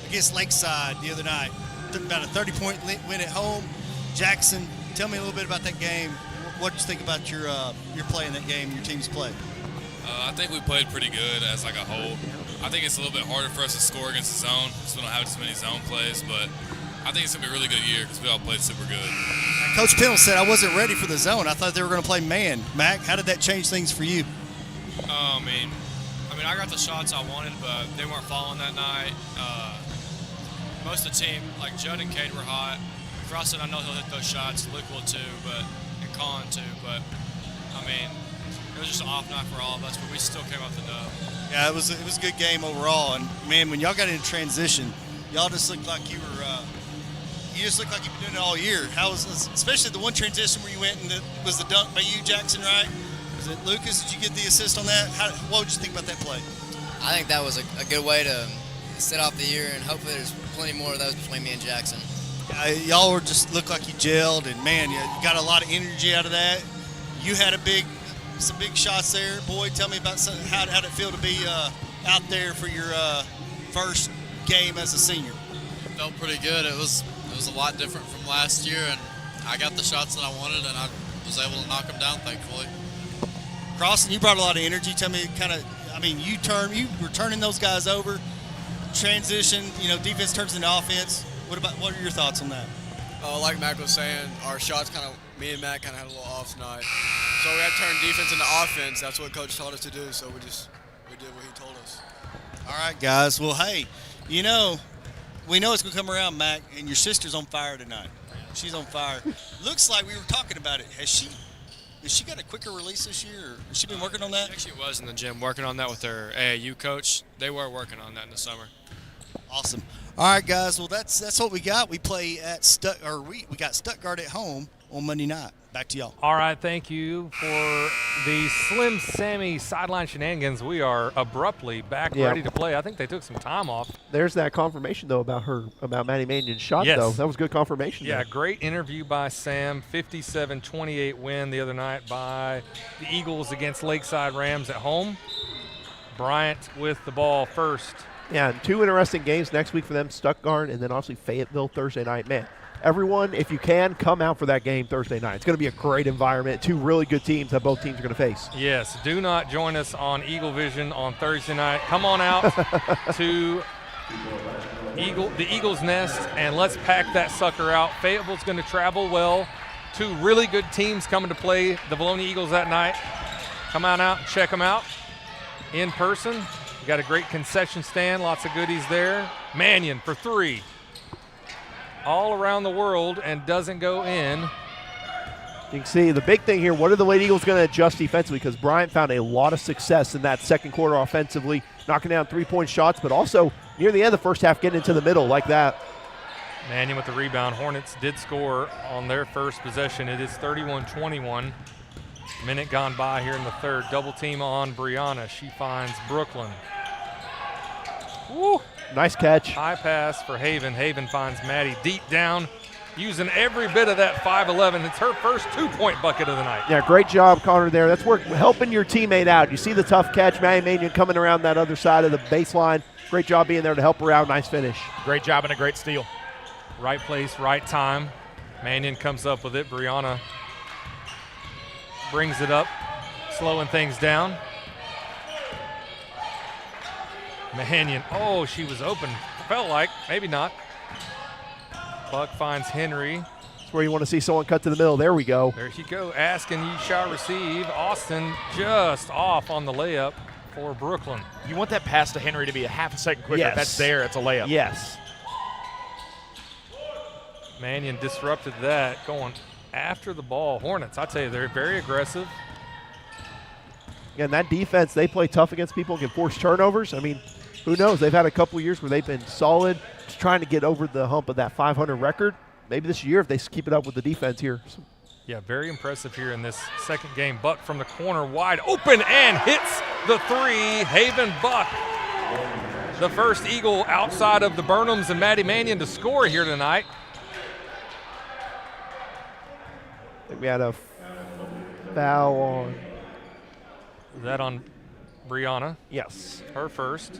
[SPEAKER 5] against Lakeside the other night. Took about a 30-point win at home. Jackson, tell me a little bit about that game. What did you think about your play in that game, your team's play?
[SPEAKER 13] I think we played pretty good as like a whole. I think it's a little bit harder for us to score against the zone because we don't have as many zone plays, but I think it's going to be a really good year because we all played super good.
[SPEAKER 5] Coach Pennell said I wasn't ready for the zone. I thought they were going to play man. Mac, how did that change things for you?
[SPEAKER 13] I mean, I got the shots I wanted, but they weren't falling that night. Most of the team, like Judd and Cade, were hot. Frosted, I know he'll hit those shots. Luke will too, and Colin too. But I mean, it was just an off night for all of us, but we still came out the dub.
[SPEAKER 5] Yeah, it was a good game overall. And man, when y'all got into transition, y'all just looked like you were. You just looked like you've been doing it all year. How was this, especially the one transition where you went and it was the dunk by you, Jackson, right? Was it Lucas? Did you get the assist on that? What would you think about that play?
[SPEAKER 14] I think that was a good way to set off the year, and hopefully there's plenty more of those between me and Jackson.
[SPEAKER 5] Y'all were just looked like you gelled, and man, you got a lot of energy out of that. You had some big shots there. Boy, tell me about how did it feel to be out there for your first game as a senior?
[SPEAKER 15] Felt pretty good. It was a lot different from last year, and I got the shots that I wanted, and I was able to knock them down, thankfully.
[SPEAKER 5] Crossan, you brought a lot of energy. Tell me you were turning those guys over, transition, defense turns into offense. What are your thoughts on that?
[SPEAKER 15] Like Mac was saying, our shots me and Mac had a little off tonight. So we had to turn defense into offense. That's what Coach told us to do, so we did what he told us.
[SPEAKER 5] All right, guys. Well, hey, we know it's going to come around, Mac, and your sister's on fire tonight. She's on fire. Looks like we were talking about it. Has she got a quicker release this year, or has she been working on that?
[SPEAKER 13] She actually was in the gym working on that with her AAU coach. They were working on that in the summer.
[SPEAKER 5] Awesome. All right, guys. Well, that's what we got. We play at we got Stuttgart at home on Monday night. back to y'all.
[SPEAKER 2] All right, thank you for the Slim Sammy sideline shenanigans. We are abruptly back ready to play. I think they took some time off.
[SPEAKER 3] There's that confirmation, though, about Maddie Mannion's shot,
[SPEAKER 2] Yes.
[SPEAKER 3] though. That was good confirmation.
[SPEAKER 2] Yeah,
[SPEAKER 3] there.
[SPEAKER 2] great interview by Sam. 57-28 win the other night by the Eagles against Lakeside Rams at home. Bryant with the ball first.
[SPEAKER 3] Yeah, and 2 interesting games next week for them, Stuttgart and then obviously Fayetteville Thursday night. Man, everyone, if you can, come out for that game Thursday night. It's going to be a great environment. 2 really good teams that both teams are going to face.
[SPEAKER 2] Yes, do not join us on Eaglevision on Thursday night. Come on out to the Eagles Nest, and let's pack that sucker out. Fayetteville's going to travel well. 2 really good teams coming to play the Vilonia Eagles that night. Come on out and check them out in person. We got a great concession stand, lots of goodies there. Mannion for 3. All around the world and doesn't go in.
[SPEAKER 3] You can see the big thing here, what are the Lady Eagles going to adjust defensively? Because Bryant found a lot of success in that second quarter offensively, knocking down 3-point shots, but also near the end of the first half getting into the middle like that.
[SPEAKER 2] Mannion with the rebound. Hornets did score on their first possession. It is 31-21. Minute gone by here in the third. Double team on Brianna. She finds Brooklyn. Woo!
[SPEAKER 3] Nice catch.
[SPEAKER 2] High pass for Haven. Haven finds Maddie deep down, using every bit of that 5'11". It's her first 2-point bucket of the night.
[SPEAKER 3] Yeah, great job, Connor, there. That's work helping your teammate out. You see the tough catch, Maddie Mannion coming around that other side of the baseline. Great job being there to help her out. Nice finish.
[SPEAKER 4] Great job and a great steal.
[SPEAKER 2] Right place, right time. Mannion comes up with it. Brianna brings it up, slowing things down. Mannion, oh, she was open. Felt like, maybe not. Buck finds Henry.
[SPEAKER 3] That's where you want to see someone cut to the middle. There we go.
[SPEAKER 2] There you go. Ask and you shall receive. Austin just off on the layup for Brooklyn.
[SPEAKER 4] You want that pass to Henry to be a half a second quicker.
[SPEAKER 3] Yes.
[SPEAKER 4] If that's there, it's a layup.
[SPEAKER 3] Yes.
[SPEAKER 2] Mannion disrupted that, going after the ball. Hornets, I tell you, they're very aggressive.
[SPEAKER 3] And that defense, they play tough against people and can force turnovers. I mean, who knows? They've had a couple years where they've been solid, just trying to get over the hump of that 500 record. Maybe this year if they keep it up with the defense here.
[SPEAKER 2] Yeah, very impressive here in this second game. Buck from the corner, wide open, and hits the 3. Haven Buck, the first Eagle outside of the Burnhams and Maddie Mannion to score here tonight.
[SPEAKER 3] I think we had a foul on.
[SPEAKER 2] Is that on Brianna?
[SPEAKER 3] Yes.
[SPEAKER 2] Her first.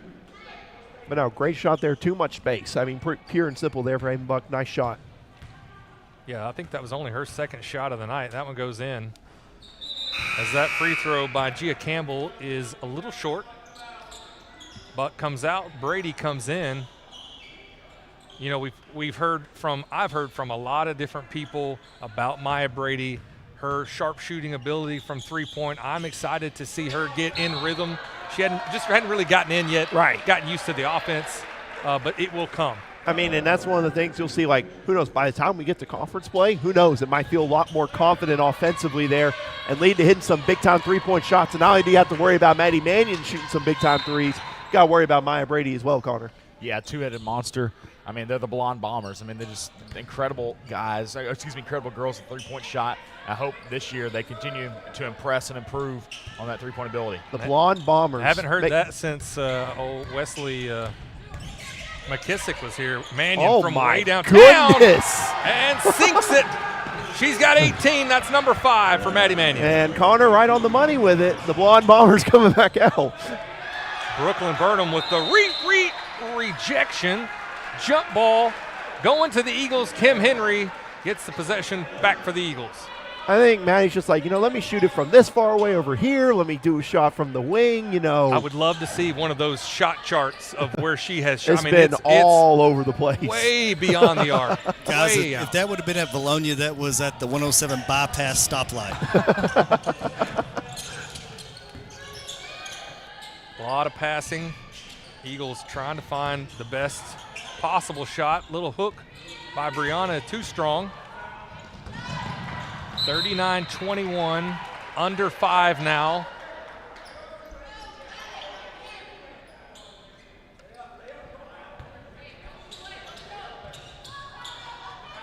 [SPEAKER 3] But no, great shot there. Too much space. I mean, pure and simple there for Haven Buck. Nice shot.
[SPEAKER 2] Yeah, I think that was only her second shot of the night. That one goes in. As that free throw by Gia Campbell is a little short. Buck comes out. Brady comes in. You know, I've heard from a lot of different people about Maya Brady, her sharp shooting ability from 3-point. I'm excited to see her get in rhythm. She hadn't really gotten in yet.
[SPEAKER 3] Right.
[SPEAKER 2] Gotten used to the offense, but it will come.
[SPEAKER 3] I mean, and that's one of the things you'll see, like, who knows, by the time we get to conference play, who knows, it might feel a lot more confident offensively there and lead to hitting some big-time 3-point shots. And not only do you have to worry about Maddie Mannion shooting some big-time threes, you got to worry about Maya Brady as well, Connor.
[SPEAKER 4] Yeah, two-headed monster. I mean, they're the Blonde Bombers. I mean, they're just incredible guys. Incredible girls with 3-point shot. I hope this year they continue to impress and improve on that 3-point ability.
[SPEAKER 3] The Blonde Bombers.
[SPEAKER 2] I haven't heard that since old Wesley McKissick was here. Mannion from way downtown.
[SPEAKER 3] Goodness.
[SPEAKER 2] And sinks it. She's got 18. That's number 5 for Maddie Mannion.
[SPEAKER 3] And Connor right on the money with it. The Blonde Bombers coming back out.
[SPEAKER 2] Brooklyn Burnham with the rejection. Jump ball going to the Eagles. Kim Henry gets the possession back for the Eagles.
[SPEAKER 3] I think Maddie's just like, let me shoot it from this far away over here. Let me do a shot from the wing,
[SPEAKER 2] I would love to see one of those shot charts of where she has shot.
[SPEAKER 3] It's all over the place.
[SPEAKER 2] Way beyond the arc.
[SPEAKER 5] Guys, if that would have been at Vilonia, that was at the 107 bypass stoplight.
[SPEAKER 2] A lot of passing. Eagles trying to find the best possible shot. Little hook by Brianna, too strong. 39-21, under 5 now.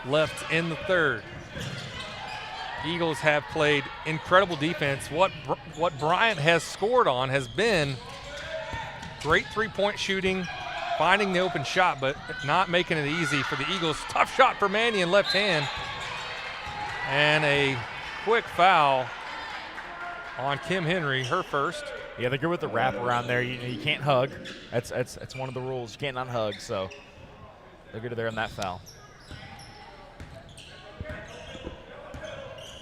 [SPEAKER 2] Left in the third. Eagles have played incredible defense. What Bryant has scored on has been great three-point shooting, finding the open shot, but not making it easy for the Eagles. Tough shot for Mannion, left hand. And a quick foul on Kim Henry, her first.
[SPEAKER 4] Yeah, they're good with the wrap around there. You can't hug. That's one of the rules. You can't not hug, so they're good there on that foul.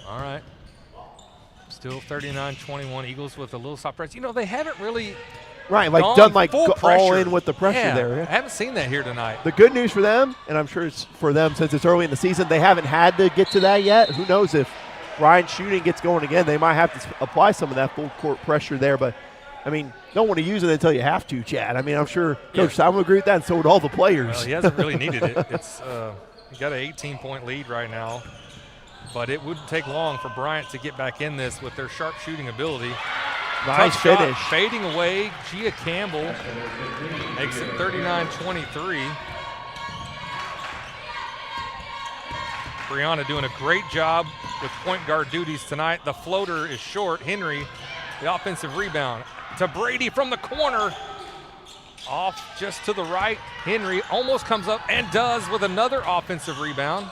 [SPEAKER 2] All right. Still 39-21. Eagles with a little soft press. You know, they haven't really
[SPEAKER 3] done
[SPEAKER 2] full
[SPEAKER 3] all
[SPEAKER 2] pressure.
[SPEAKER 3] in with the pressure there.
[SPEAKER 2] I haven't seen that here tonight.
[SPEAKER 3] The good news for them, and I'm sure it's for them since it's early in the season, they haven't had to get to that yet. Who knows if Ryan's shooting gets going again, they might have to apply some of that full court pressure there. But, I mean, don't want to use it until you have to, Chad. I mean, I'm sure Coach Simon would agree with that, and so would all the players.
[SPEAKER 2] Well, he hasn't really needed it. It's he got an 18-point lead right now. But it wouldn't take long for Bryant to get back in this with their sharp shooting ability.
[SPEAKER 3] Nice finish.
[SPEAKER 2] Fading away, Gia Campbell makes it 39-23. Brianna doing a great job with point guard duties tonight. The floater is short. Henry, the offensive rebound to Brady from the corner. Off just to the right. Henry almost comes up and does with another offensive rebound.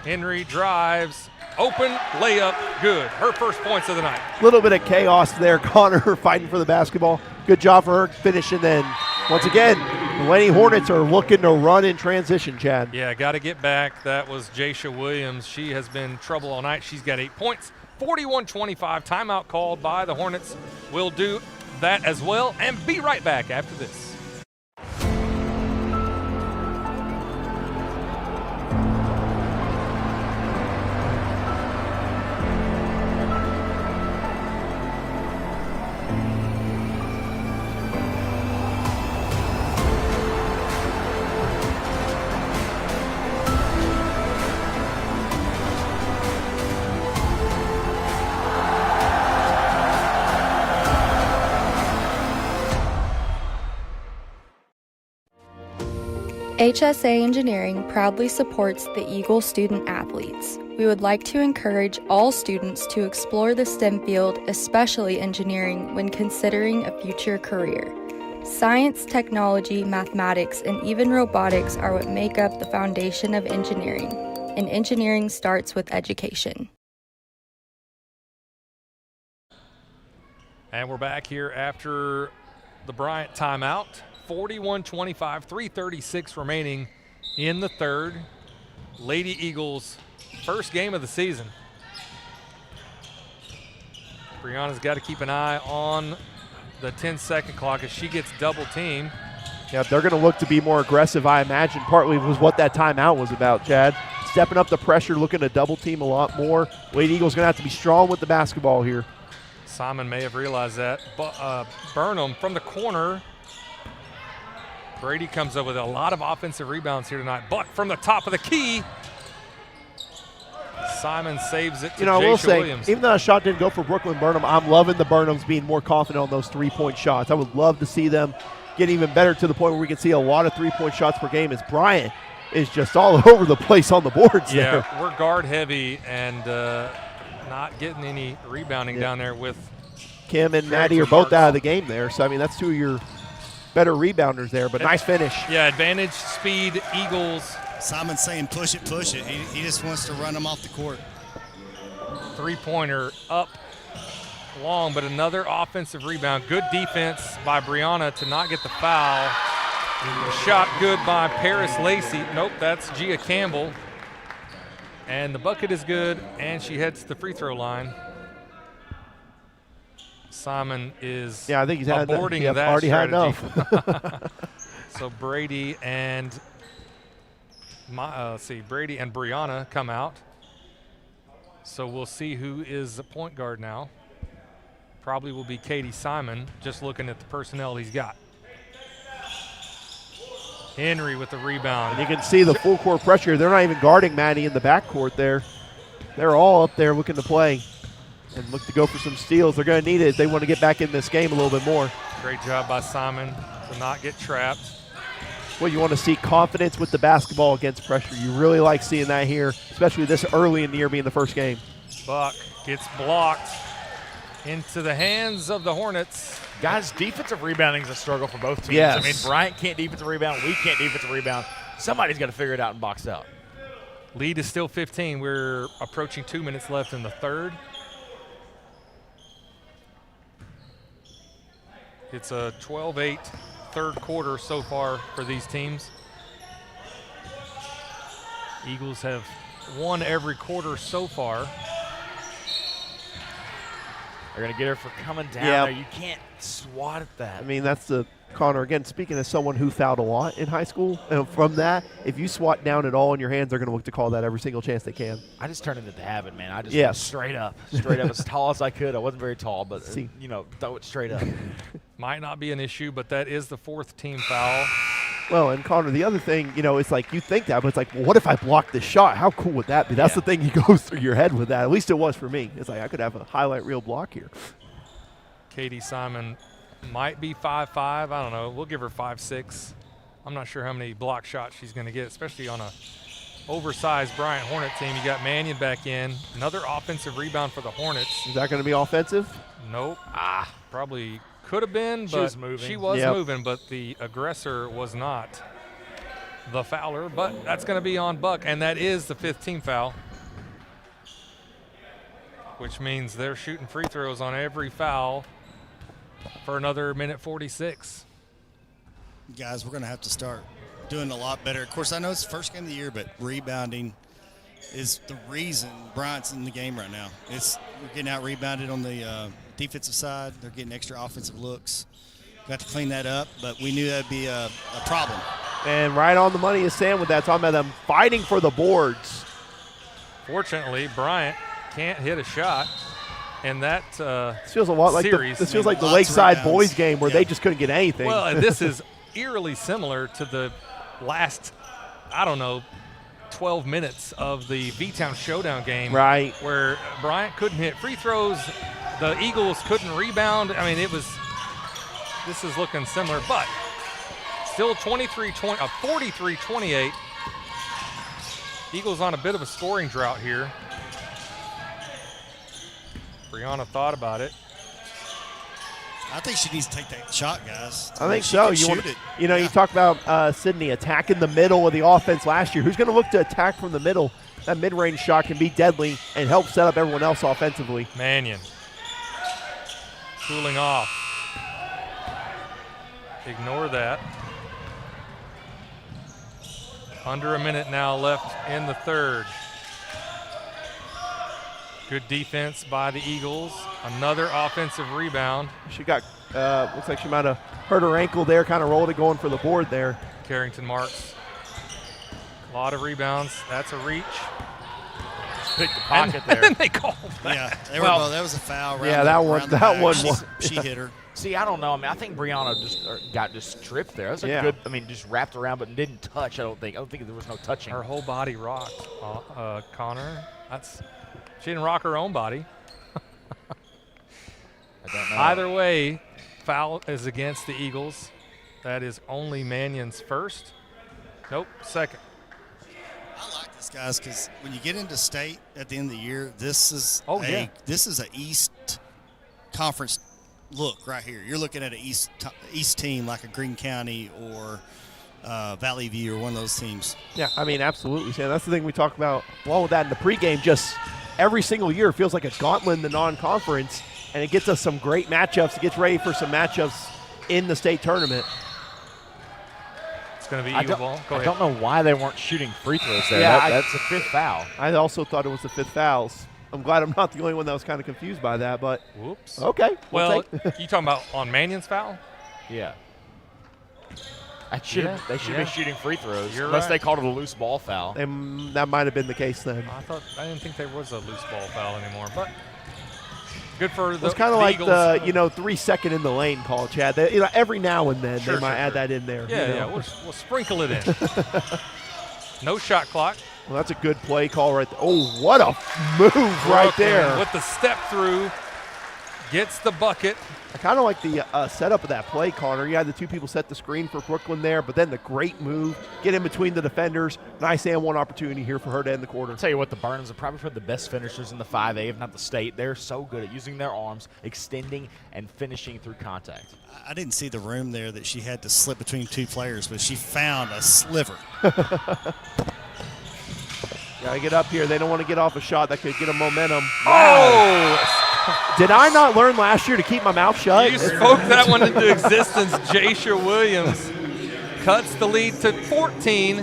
[SPEAKER 2] Henry drives, open, layup, good. Her first points of the night.
[SPEAKER 3] A little bit of chaos there. Connor fighting for the basketball. Good job for her finishing. Then, once again, the Lady Hornets are looking to run in transition, Chad.
[SPEAKER 2] Yeah, got to get back. That was Jasha Williams. She has been trouble all night. She's got 8 points, 41-25. Timeout called by the Hornets. We'll do that as well and be right back after this.
[SPEAKER 8] HSA Engineering proudly supports the Eagle student athletes. We would like to encourage all students to explore the STEM field, especially engineering, when considering a future career. Science, technology, mathematics, and even robotics are what make up the foundation of engineering, and engineering starts with education.
[SPEAKER 2] And we're back here after the Bryant timeout. 41-25, 3:36 remaining in the third. Lady Eagles' first game of the season. Brianna's got to keep an eye on the 10-second clock as she gets double teamed.
[SPEAKER 3] Yeah, they're going to look to be more aggressive, I imagine. Partly was what that timeout was about, Chad. Stepping up the pressure, looking to double team a lot more. Lady Eagles going to have to be strong with the basketball here.
[SPEAKER 2] Simon may have realized that. But Burnham from the corner. Brady comes up with a lot of offensive rebounds here tonight, but from the top of the key, Simon saves it to
[SPEAKER 3] I will say,
[SPEAKER 2] Williams.
[SPEAKER 3] even though that shot didn't go for Brooklyn Burnham, I'm loving the Burnhams being more confident on those three-point shots. I would love to see them get even better to the point where we can see a lot of three-point shots per game as Bryant is just all over the place on the boards there.
[SPEAKER 2] Yeah, we're guard heavy and not getting any rebounding down there with
[SPEAKER 3] Kim and Maddie are both out of the game there. So, I mean, that's two of your better rebounders there, but nice finish.
[SPEAKER 2] Yeah, advantage, speed, Eagles.
[SPEAKER 5] Simon's saying push it. He just wants to run them off the court.
[SPEAKER 2] Three-pointer up long, but another offensive rebound. Good defense by Brianna to not get the foul. Shot good by Paris Lacey. Nope, that's Gia Campbell. And the bucket is good, and she heads to the free throw line. Simon is
[SPEAKER 3] I think he's
[SPEAKER 2] aborting that
[SPEAKER 3] already
[SPEAKER 2] strategy.
[SPEAKER 3] had enough.
[SPEAKER 2] So Brady and Brady and Brianna come out. So we'll see who is the point guard now. Probably will be Katie Simon, just looking at the personnel he's got. Henry with the rebound.
[SPEAKER 3] And you can see the full court pressure. They're not even guarding Maddie in the backcourt there. They're all up there looking to play and look to go for some steals. They're going to need it if they want to get back in this game a little bit more.
[SPEAKER 2] Great job by Simon to not get trapped.
[SPEAKER 3] Well, you want to see confidence with the basketball against pressure. You really like seeing that here, especially this early in the year being the first game.
[SPEAKER 2] Buck gets blocked into the hands of the Hornets.
[SPEAKER 4] Guys, defensive rebounding is a struggle for both teams.
[SPEAKER 3] Yes.
[SPEAKER 4] I mean, Bryant can't defensive rebound. We can't defensive rebound. Somebody's got to figure it out and box out.
[SPEAKER 2] Lead is still 15. We're approaching 2 minutes left in the third. It's a 12-8 third quarter so far for these teams. Eagles have won every quarter so far.
[SPEAKER 4] They're going to get her for coming down
[SPEAKER 3] Yep.
[SPEAKER 4] there. You can't swat at that.
[SPEAKER 3] I mean, that's the Connor, again, speaking as someone who fouled a lot in high school, and from that, if you swat down at all in your hands, they're going to look to call that every single chance they can.
[SPEAKER 4] I just turned it into habit, man. I just
[SPEAKER 3] Yes.
[SPEAKER 4] went straight up as tall as I could. I wasn't very tall, but,
[SPEAKER 3] See.
[SPEAKER 4] throw it straight up.
[SPEAKER 2] Might not be an issue, but that is the fourth team foul.
[SPEAKER 3] Well, and Connor, the other thing, it's like you think that, but it's like, well, what if I block this shot? How cool would that be? That's the thing that goes through your head with that. At least it was for me. It's like I could have a highlight reel block here.
[SPEAKER 2] Katie Simon might be 5'5". I don't know. We'll give her 5'6". I'm not sure how many block shots she's going to get, especially on a oversized Bryant Hornet team. You got Mannion back in. Another offensive rebound for the Hornets.
[SPEAKER 3] Is that going to be offensive?
[SPEAKER 2] Nope. Probably could have been, but
[SPEAKER 4] she was moving.
[SPEAKER 2] moving, but the aggressor was not the fouler. But that's going to be on Buck, and that is the fifth team foul, which means they're shooting free throws on every foul for another minute 46.
[SPEAKER 5] Guys, we're going to have to start doing a lot better. Of course, I know it's the first game of the year, but rebounding is the reason Bryant's in the game right now. We're getting out rebounded on the defensive side. They're getting extra offensive looks. Got to clean that up, but we knew that'd be a problem.
[SPEAKER 3] And right on the money is Sam with that, talking about them fighting for the boards.
[SPEAKER 2] Fortunately, Bryant can't hit a shot. And that
[SPEAKER 3] this feels a lot like
[SPEAKER 2] series,
[SPEAKER 3] this feels like the Lakeside boys game where they just couldn't get anything.
[SPEAKER 2] Well, and this is eerily similar to the last, 12 minutes of the V-Town Showdown game.
[SPEAKER 3] Right.
[SPEAKER 2] Where Bryant couldn't hit free throws. The Eagles couldn't rebound. I mean, this is looking similar, but still 43-28. Eagles on a bit of a scoring drought here. Brianna thought about it.
[SPEAKER 5] I think she needs to take that shot, guys.
[SPEAKER 3] I think so. You talk about Sydney attacking the middle of the offense last year. Who's going to look to attack from the middle? That mid-range shot can be deadly and help set up everyone else offensively.
[SPEAKER 2] Mannion cooling off. Ignore that. Under a minute now left in the third. Good defense by the Eagles. Another offensive rebound.
[SPEAKER 3] She got, looks like she might have hurt her ankle there, kind of rolled it going for the board there.
[SPEAKER 2] Carrington Marks. A lot of rebounds. That's a reach.
[SPEAKER 4] Picked the pocket
[SPEAKER 2] And
[SPEAKER 4] there.
[SPEAKER 2] then they called that.
[SPEAKER 5] Yeah, that was a foul.
[SPEAKER 3] That one.
[SPEAKER 5] She hit her.
[SPEAKER 4] See, I don't know. I mean, I think Brianna just stripped there. That was a good. I mean, just wrapped around but didn't touch. I don't think there was no touching.
[SPEAKER 2] Her whole body rocked. Connor. She didn't rock her own body.
[SPEAKER 4] I don't know.
[SPEAKER 2] Either way, foul is against the Eagles. That is only Mannion's first. Nope, second.
[SPEAKER 5] I like this, guys, because when you get into state at the end of the year, this is this is an East Conference look right here. You're looking at an East team like a Greene County or Valley View or one of those teams.
[SPEAKER 3] Yeah, I mean, absolutely, Sam. That's the thing we talk about along with that in the pregame. Just every single year feels like a gauntlet in the non-conference, and it gets us some great matchups. It gets ready for some matchups in the state tournament.
[SPEAKER 2] It's going to be Eagle ball. Go ahead.
[SPEAKER 4] I don't know why they weren't shooting free throws there.
[SPEAKER 3] Yeah,
[SPEAKER 4] that's the fifth foul.
[SPEAKER 3] I also thought it was the fifth fouls. I'm glad I'm not the only one that was kind of confused by that, but
[SPEAKER 2] whoops.
[SPEAKER 3] Okay.
[SPEAKER 2] Well, you talking about on Mannion's foul?
[SPEAKER 4] Yeah. They should have been shooting free throws
[SPEAKER 2] unless
[SPEAKER 4] they called it a loose ball foul.
[SPEAKER 3] And that might have been the case then.
[SPEAKER 2] I didn't think there was a loose ball foul anymore, but good for the
[SPEAKER 3] It's kind of like
[SPEAKER 2] Eagles.
[SPEAKER 3] the 3 second in the lane call, Chad. Every now and then they might add that in there.
[SPEAKER 2] Yeah, we'll sprinkle it in. No shot clock.
[SPEAKER 3] Well, that's a good play call right there. Oh, what a move right there.
[SPEAKER 2] With the step through. gets the bucket.
[SPEAKER 3] I kind of like the setup of that play, Connor. You had the two people set the screen for Brooklyn there, but then the great move, get in between the defenders. Nice and one opportunity here for her to end the quarter.
[SPEAKER 4] I'll tell you what, the Burnhams are probably the best finishers in the 5A, if not the state. They're so good at using their arms, extending, and finishing through contact.
[SPEAKER 5] I didn't see the room there that she had to slip between two players, but she found a sliver.
[SPEAKER 3] Gotta get up here. They don't want to get off a shot that could get them momentum.
[SPEAKER 2] Wow.
[SPEAKER 3] Oh! Did I not learn last year to keep my mouth shut?
[SPEAKER 2] You spoke that one into existence. Jasha Williams cuts the lead to 14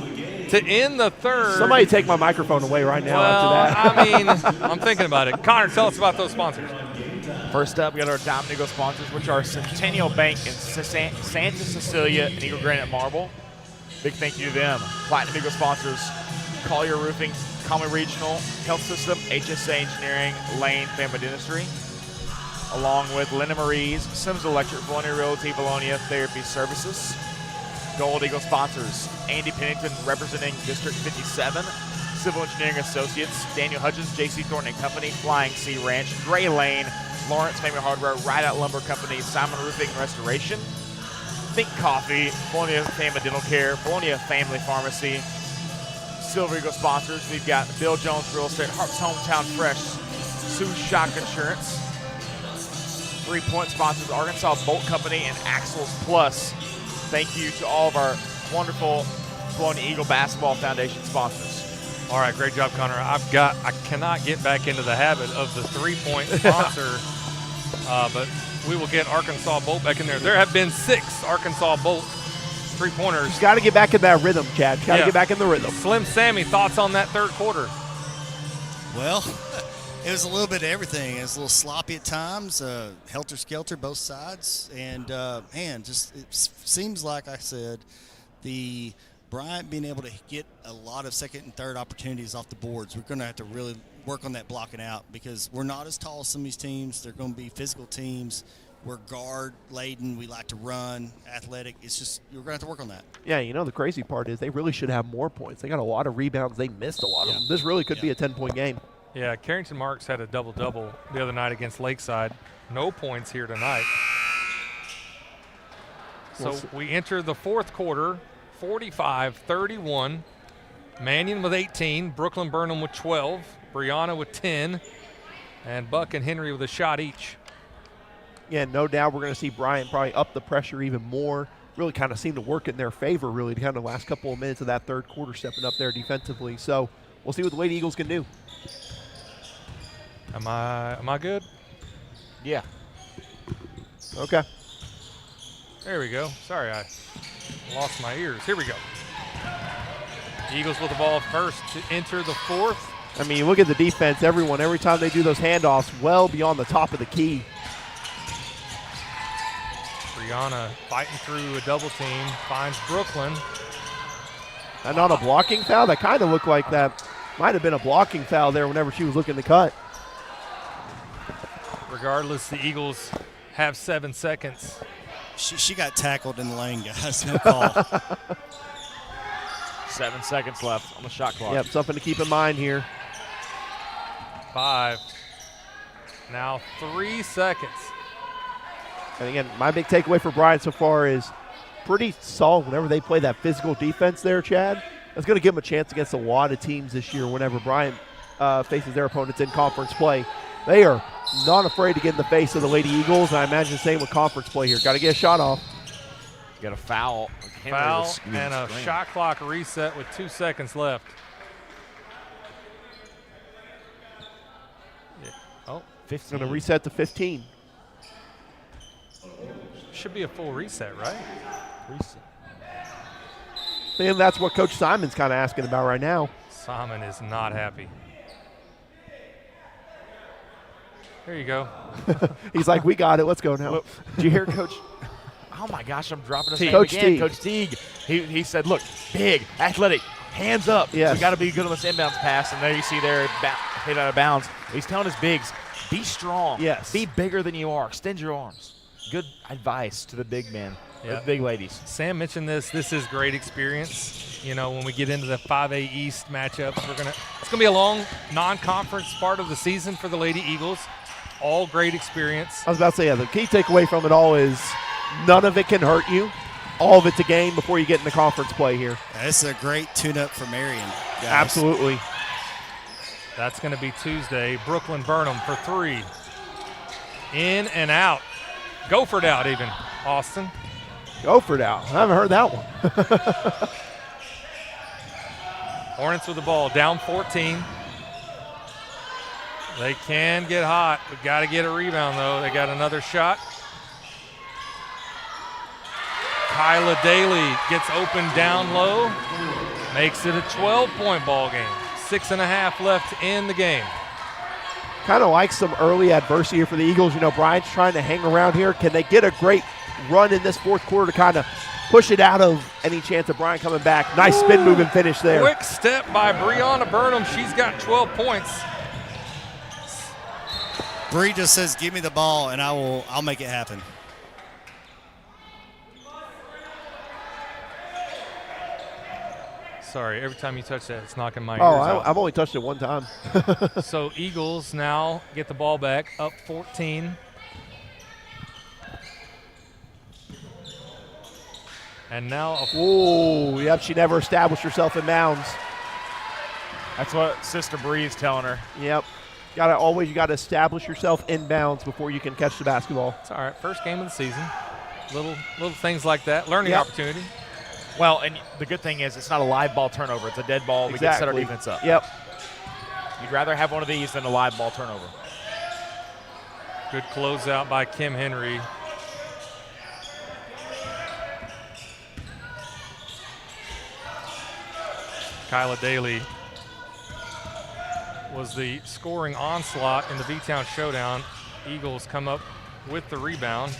[SPEAKER 2] to end the third.
[SPEAKER 3] Somebody take my microphone away right now
[SPEAKER 2] after that.
[SPEAKER 3] I
[SPEAKER 2] mean, I'm thinking about it. Connor, tell us about those sponsors.
[SPEAKER 4] First up, we got our Diamond Eagle sponsors, which are Centennial Bank in Santa Cecilia and Eagle Granite Marble. Big thank you to them. Platinum Eagle sponsors, Collier Roofing, Conway Regional Health System, HSA Engineering, Lane Family Dentistry, along with Linda Marie's, Sims Electric, Vilonia Realty, Vilonia Therapy Services. Gold Eagle sponsors, Andy Pennington representing District 57, Civil Engineering Associates, Daniel Hudgens, J.C. Thornton & Company, Flying Sea Ranch, Gray Lane, Lawrence Family Hardware, Rideout Lumber Company, Simon Roofing and Restoration, Think Coffee, Vilonia Family Dental Care, Vilonia Family Pharmacy. Silver Eagle sponsors, we've got Bill Jones Real Estate, Hart's Hometown Fresh, Sue Shock Insurance. 3-point sponsors, Arkansas Bolt Company and Axles Plus. Thank you to all of our wonderful Vilonia Eagle Basketball Foundation sponsors.
[SPEAKER 2] All right, great job, Connor. I cannot get back into the habit of the 3-point sponsor, but we will get Arkansas Bolt back in there. There have been 6 Arkansas Bolt 3-pointers.
[SPEAKER 3] Just got to get back in that rhythm, Chad. Got to get back in the rhythm.
[SPEAKER 2] Slim Sammy, thoughts on that third quarter?
[SPEAKER 5] Well, it was a little bit of everything. It was a little sloppy at times, helter-skelter both sides. And, man, just it seems like I said, the Bryant being able to get a lot of second and third opportunities off the boards. We're going to have to really work on that blocking out because we're not as tall as some of these teams. They're going to be physical teams. We're guard-laden. We like to run, athletic. It's just we're going to have to work on that.
[SPEAKER 3] Yeah, you know, the crazy part is they really should have more points. They got a lot of rebounds. They missed a lot of them. This really could be a 10-point game.
[SPEAKER 2] Yeah, Carrington Marks had a double-double the other night against Lakeside. No points here tonight. So we enter the fourth quarter, 45-31. Mannion with 18, Brooklyn Burnham with 12, Brianna with 10, and Buck and Henry with a shot each.
[SPEAKER 3] Yeah, no doubt we're going to see Bryant probably up the pressure even more. Really kind of seemed to work in their favor, really, to kind of the last couple of minutes of that third quarter stepping up there defensively. So we'll see what the Lady Eagles can do.
[SPEAKER 2] Am I good?
[SPEAKER 4] Yeah.
[SPEAKER 3] Okay.
[SPEAKER 2] There we go. Sorry, I lost my ears. Here we go. Eagles with the ball first to enter the fourth.
[SPEAKER 3] I mean, you look at the defense, every time they do those handoffs, well beyond the top of the key.
[SPEAKER 2] Brianna fighting through a double team, finds Brooklyn.
[SPEAKER 3] And on a blocking foul, that kind of looked like that might have been a blocking foul there whenever she was looking to cut.
[SPEAKER 2] Regardless, the Eagles have 7 seconds.
[SPEAKER 5] She got tackled in the lane, guys. No call.
[SPEAKER 4] 7 seconds left on the shot clock.
[SPEAKER 3] Yep, something to keep in mind here.
[SPEAKER 2] 5. Now 3 seconds.
[SPEAKER 3] And again, my big takeaway for Bryant so far is pretty solid whenever they play that physical defense there, Chad. That's going to give them a chance against a lot of teams this year whenever Bryant faces their opponents in conference play. They are not afraid to get in the face of the Lady Eagles, and I imagine the same with conference play here. Got to get a shot off.
[SPEAKER 4] Got a foul.
[SPEAKER 2] Foul and a shot clock reset with 2 seconds left. Yeah. Oh,
[SPEAKER 3] 15. Going to reset to 15.
[SPEAKER 2] Should be a full reset, right?
[SPEAKER 4] Reset.
[SPEAKER 3] And that's what Coach Simon's kind of asking about right now.
[SPEAKER 2] Simon is not happy. There you go.
[SPEAKER 3] He's like, we got it. Let's go now.
[SPEAKER 4] Did you hear Coach? Oh, my gosh, I'm dropping his name
[SPEAKER 3] Coach
[SPEAKER 4] again.
[SPEAKER 3] Teague.
[SPEAKER 4] Coach Teague. He said, look, big, athletic, hands up.
[SPEAKER 3] Yes.
[SPEAKER 4] We got to be good on this inbounds pass. And there you see there, hit out of bounds. He's telling his bigs, be strong.
[SPEAKER 3] Yes.
[SPEAKER 4] Be bigger than you are. Extend your arms. Good advice to the big men, the big ladies.
[SPEAKER 2] Sam mentioned this. This is great experience. You know, when we get into the 5A East matchups, it's gonna be a long non-conference part of the season for the Lady Eagles. all great experience.
[SPEAKER 3] I was about to say, yeah, the key takeaway from it all is none of it can hurt you. All of it's a game before you get into conference play here.
[SPEAKER 5] Yeah, this is a great tune-up for Marion, guys.
[SPEAKER 3] Absolutely.
[SPEAKER 2] That's going to be Tuesday. Brooklyn Burnham for 3. In and out. Gophered out even, Austin.
[SPEAKER 3] Gophered out. I haven't heard that one.
[SPEAKER 2] Hornets with the ball, down 14. They can get hot. We've got to get a rebound, though. They got another shot. Kyla Daly gets open down low. Makes it a 12-point ball game. 6.5 left in the game.
[SPEAKER 3] Kind of like some early adversity here for the Eagles. You know, Bryant's trying to hang around here. Can they get a great run in this fourth quarter to kind of push it out of any chance of Bryant coming back? Nice spin move and finish there.
[SPEAKER 2] Quick step by Brianna Burnham. She's got 12 points.
[SPEAKER 5] Bree just says, "Give me the ball, and I'll make it happen."
[SPEAKER 2] Sorry, every time you touch that, it's knocking my ears out.
[SPEAKER 3] I've only touched it one time.
[SPEAKER 2] So Eagles now get the ball back, up 14. And now
[SPEAKER 3] yep, she never established herself in bounds.
[SPEAKER 4] That's what Sister Bree's telling her.
[SPEAKER 3] Yep. You gotta establish yourself in bounds before you can catch the basketball.
[SPEAKER 2] It's all right. First game of the season. Little things like that. Learning opportunity.
[SPEAKER 4] Well, and the good thing is it's not a live ball turnover. It's a dead ball. We can set our defense up.
[SPEAKER 3] Yep.
[SPEAKER 4] You'd rather have one of these than a live ball turnover.
[SPEAKER 2] Good closeout by Kim Henry. Kyla Daly was the scoring onslaught in the B-Town showdown. Eagles come up with the rebound.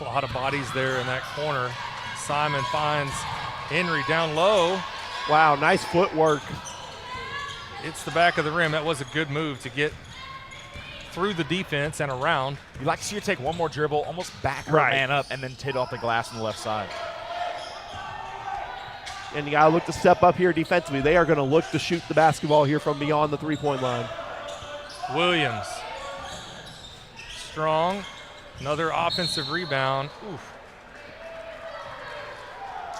[SPEAKER 2] A lot of bodies there in that corner. Simon finds Henry down low.
[SPEAKER 3] Wow, nice footwork.
[SPEAKER 2] It's the back of the rim. That was a good move to get through the defense and around.
[SPEAKER 4] You'd like to see her take one more dribble, almost back her man up, and then hit off the glass on the left side.
[SPEAKER 3] And you got to look to step up here defensively. They are going to look to shoot the basketball here from beyond the three-point line.
[SPEAKER 2] Williams. Strong. Another offensive rebound. Oof.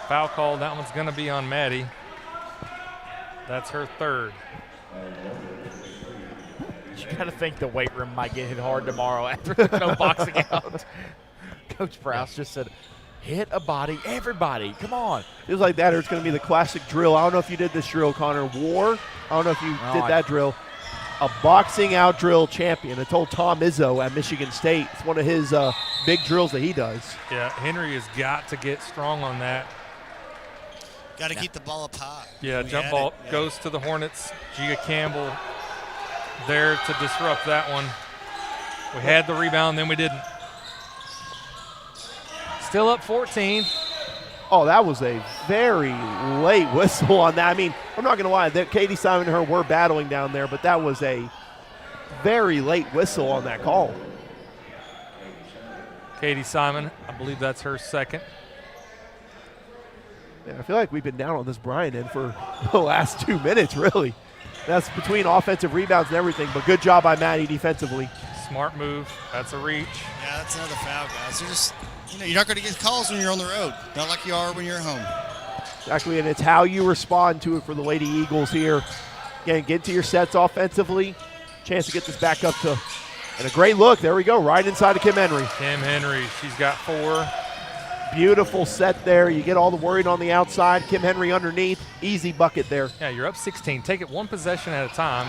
[SPEAKER 2] Foul call. That one's going to be on Maddie. That's her third.
[SPEAKER 4] You got to think the weight room might get hit hard tomorrow after no boxing out. Coach Browse just said, hit a body, everybody, come on.
[SPEAKER 3] Feels like that, or it's going to be the classic drill. I don't know if you did this drill, Connor. I don't know if you did that drill. A boxing out drill champion. I told Tom Izzo at Michigan State. It's one of his big drills that he does.
[SPEAKER 2] Yeah, Henry has got to get strong on that.
[SPEAKER 5] Got to keep the ball up high.
[SPEAKER 2] Yeah, jump ball goes to the Hornets. Gia Campbell there to disrupt that one. We had the rebound, then we didn't. Still up 14.
[SPEAKER 3] Oh, that was a very late whistle on that. I mean, I'm not going to lie. Katie Simon and her were battling down there, but that was a very late whistle on that call.
[SPEAKER 2] Katie Simon, I believe that's her second.
[SPEAKER 3] Yeah, I feel like we've been down on this Bryant end for the last 2 minutes, really. That's between offensive rebounds and everything, but good job by Maddie defensively.
[SPEAKER 2] Smart move. That's a reach.
[SPEAKER 5] Yeah, that's another foul, guys. You're just, you're not going to get calls when you're on the road, not like you are when you're at home.
[SPEAKER 3] Exactly, and it's how you respond to it for the Lady Eagles here. Again, get to your sets offensively. Chance to get this back up to, and a great look. There we go, right inside of Kim Henry.
[SPEAKER 2] Kim Henry, she's got 4.
[SPEAKER 3] Beautiful set there. You get all the worried on the outside. Kim Henry underneath. Easy bucket there.
[SPEAKER 2] Yeah, you're up 16. Take it one possession at a time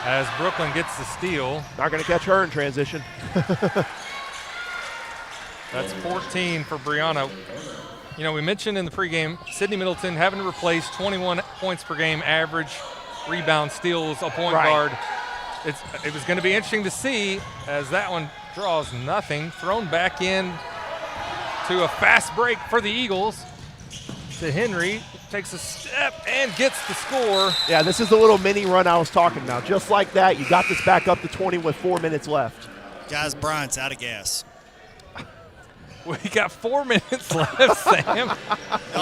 [SPEAKER 2] as Brooklyn gets the steal.
[SPEAKER 3] Not going to catch her in transition.
[SPEAKER 2] That's 14 for Brianna. You know, we mentioned in the pregame, Sydney Middleton having to replace 21 points per game average, rebound, steals, a point guard. It was going to be interesting to see as that one draws nothing. Thrown back in to a fast break for the Eagles. To Henry, takes a step and gets the score.
[SPEAKER 3] Yeah, this is the little mini run I was talking about. Just like that, you got this back up to 20 with 4 minutes left.
[SPEAKER 5] Guys, Bryant's out of gas.
[SPEAKER 2] We got 4 minutes left, Sam.
[SPEAKER 5] No,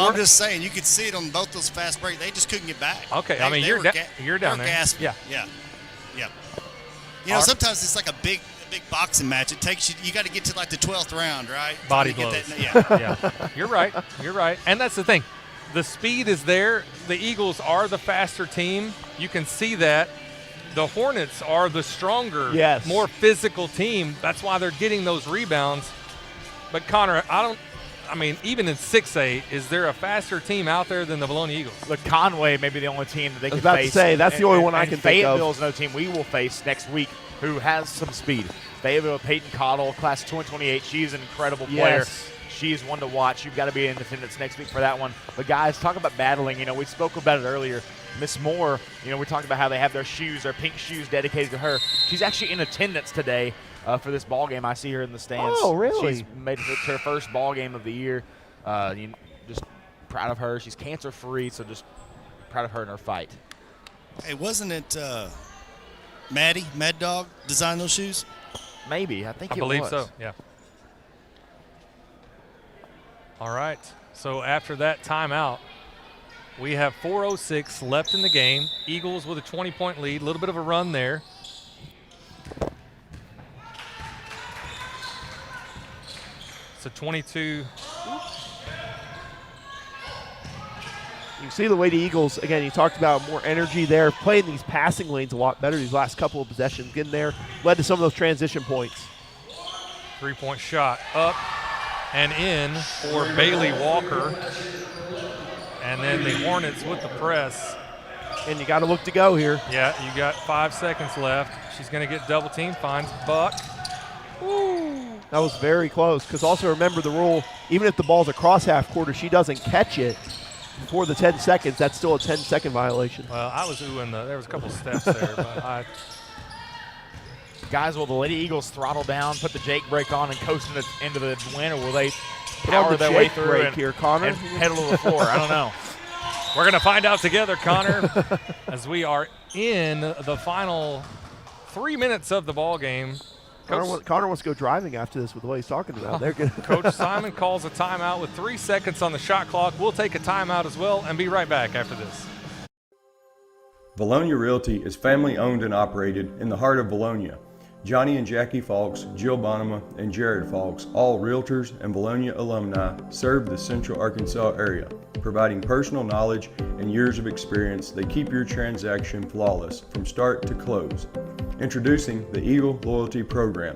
[SPEAKER 5] I'm just saying, you could see it on both those fast breaks. They just couldn't get back.
[SPEAKER 2] Okay,
[SPEAKER 5] I mean,
[SPEAKER 2] you're down there.
[SPEAKER 5] Gasping.
[SPEAKER 2] Yeah.
[SPEAKER 5] Yeah. You know, sometimes it's like a big boxing match. It takes you got to get to like the 12th round, right?
[SPEAKER 2] Body blows. Yeah. You're right. And that's the thing. The speed is there. The Eagles are the faster team. You can see that. The Hornets are the stronger, more physical team. That's why they're getting those rebounds. But, Connor, even in 6A, is there a faster team out there than the Vilonia Eagles?
[SPEAKER 4] Look, Conway may be the only team that they can face.
[SPEAKER 3] I was about to say, that's the only one I can think of.
[SPEAKER 4] Fayetteville's another team we will face next week who has some speed. Fayetteville, Peyton Cottle, class 2028. She's an incredible player. She's one to watch. You've got to be in attendance next week for that one. But, guys, talk about battling. You know, we spoke about it earlier. Miss Moore, you know, we talked about how they have their pink shoes dedicated to her. She's actually in attendance today for this ball game. I see her in the stands.
[SPEAKER 3] Oh, really?
[SPEAKER 4] She's made it to her first ball game of the year. Just proud of her. She's cancer-free, so just proud of her in her fight.
[SPEAKER 5] Hey, wasn't it Maddie, Mad Dog, designed those shoes?
[SPEAKER 4] Maybe. I
[SPEAKER 2] believe so, yeah. All right. So after that timeout, we have 4:06 left in the game. Eagles with a 20-point lead. A little bit of a run there. It's a 22.
[SPEAKER 3] You can see the way the Eagles, again, you talked about more energy there, playing these passing lanes a lot better these last couple of possessions. Getting there led to some of those transition points.
[SPEAKER 2] 3-point shot up and in for Bailey Walker. And then the Hornets with the press.
[SPEAKER 3] And you got to look to go here.
[SPEAKER 2] Yeah, you got 5 seconds left. She's going to get double team, finds Buck.
[SPEAKER 3] Ooh. That was very close, because also remember the rule, even if the ball's across half court, if she doesn't catch it before the 10 seconds, that's still a 10-second violation.
[SPEAKER 2] Well, I was oohing there was a couple steps there, but
[SPEAKER 4] Guys, will the Lady Eagles throttle down, put the Jake brake on, and coast into the win, or will they power their way through and pedal to the floor? I don't know.
[SPEAKER 2] We're going to find out together, Connor, as we are in the final 3 minutes of the ball game.
[SPEAKER 3] Connor wants to go driving after this with the way he's talking about.
[SPEAKER 2] Coach Simon calls a timeout with 3 seconds on the shot clock. We'll take a timeout as well and be right back after this.
[SPEAKER 9] Vilonia Realty is family owned and operated in the heart of Vilonia. Johnny and Jackie Falks, Jill Bonema, and Jared Falks, all realtors and Vilonia alumni, serve the Central Arkansas area. Providing personal knowledge and years of experience, they keep your transaction flawless from start to close. Introducing the Eagle Loyalty Program.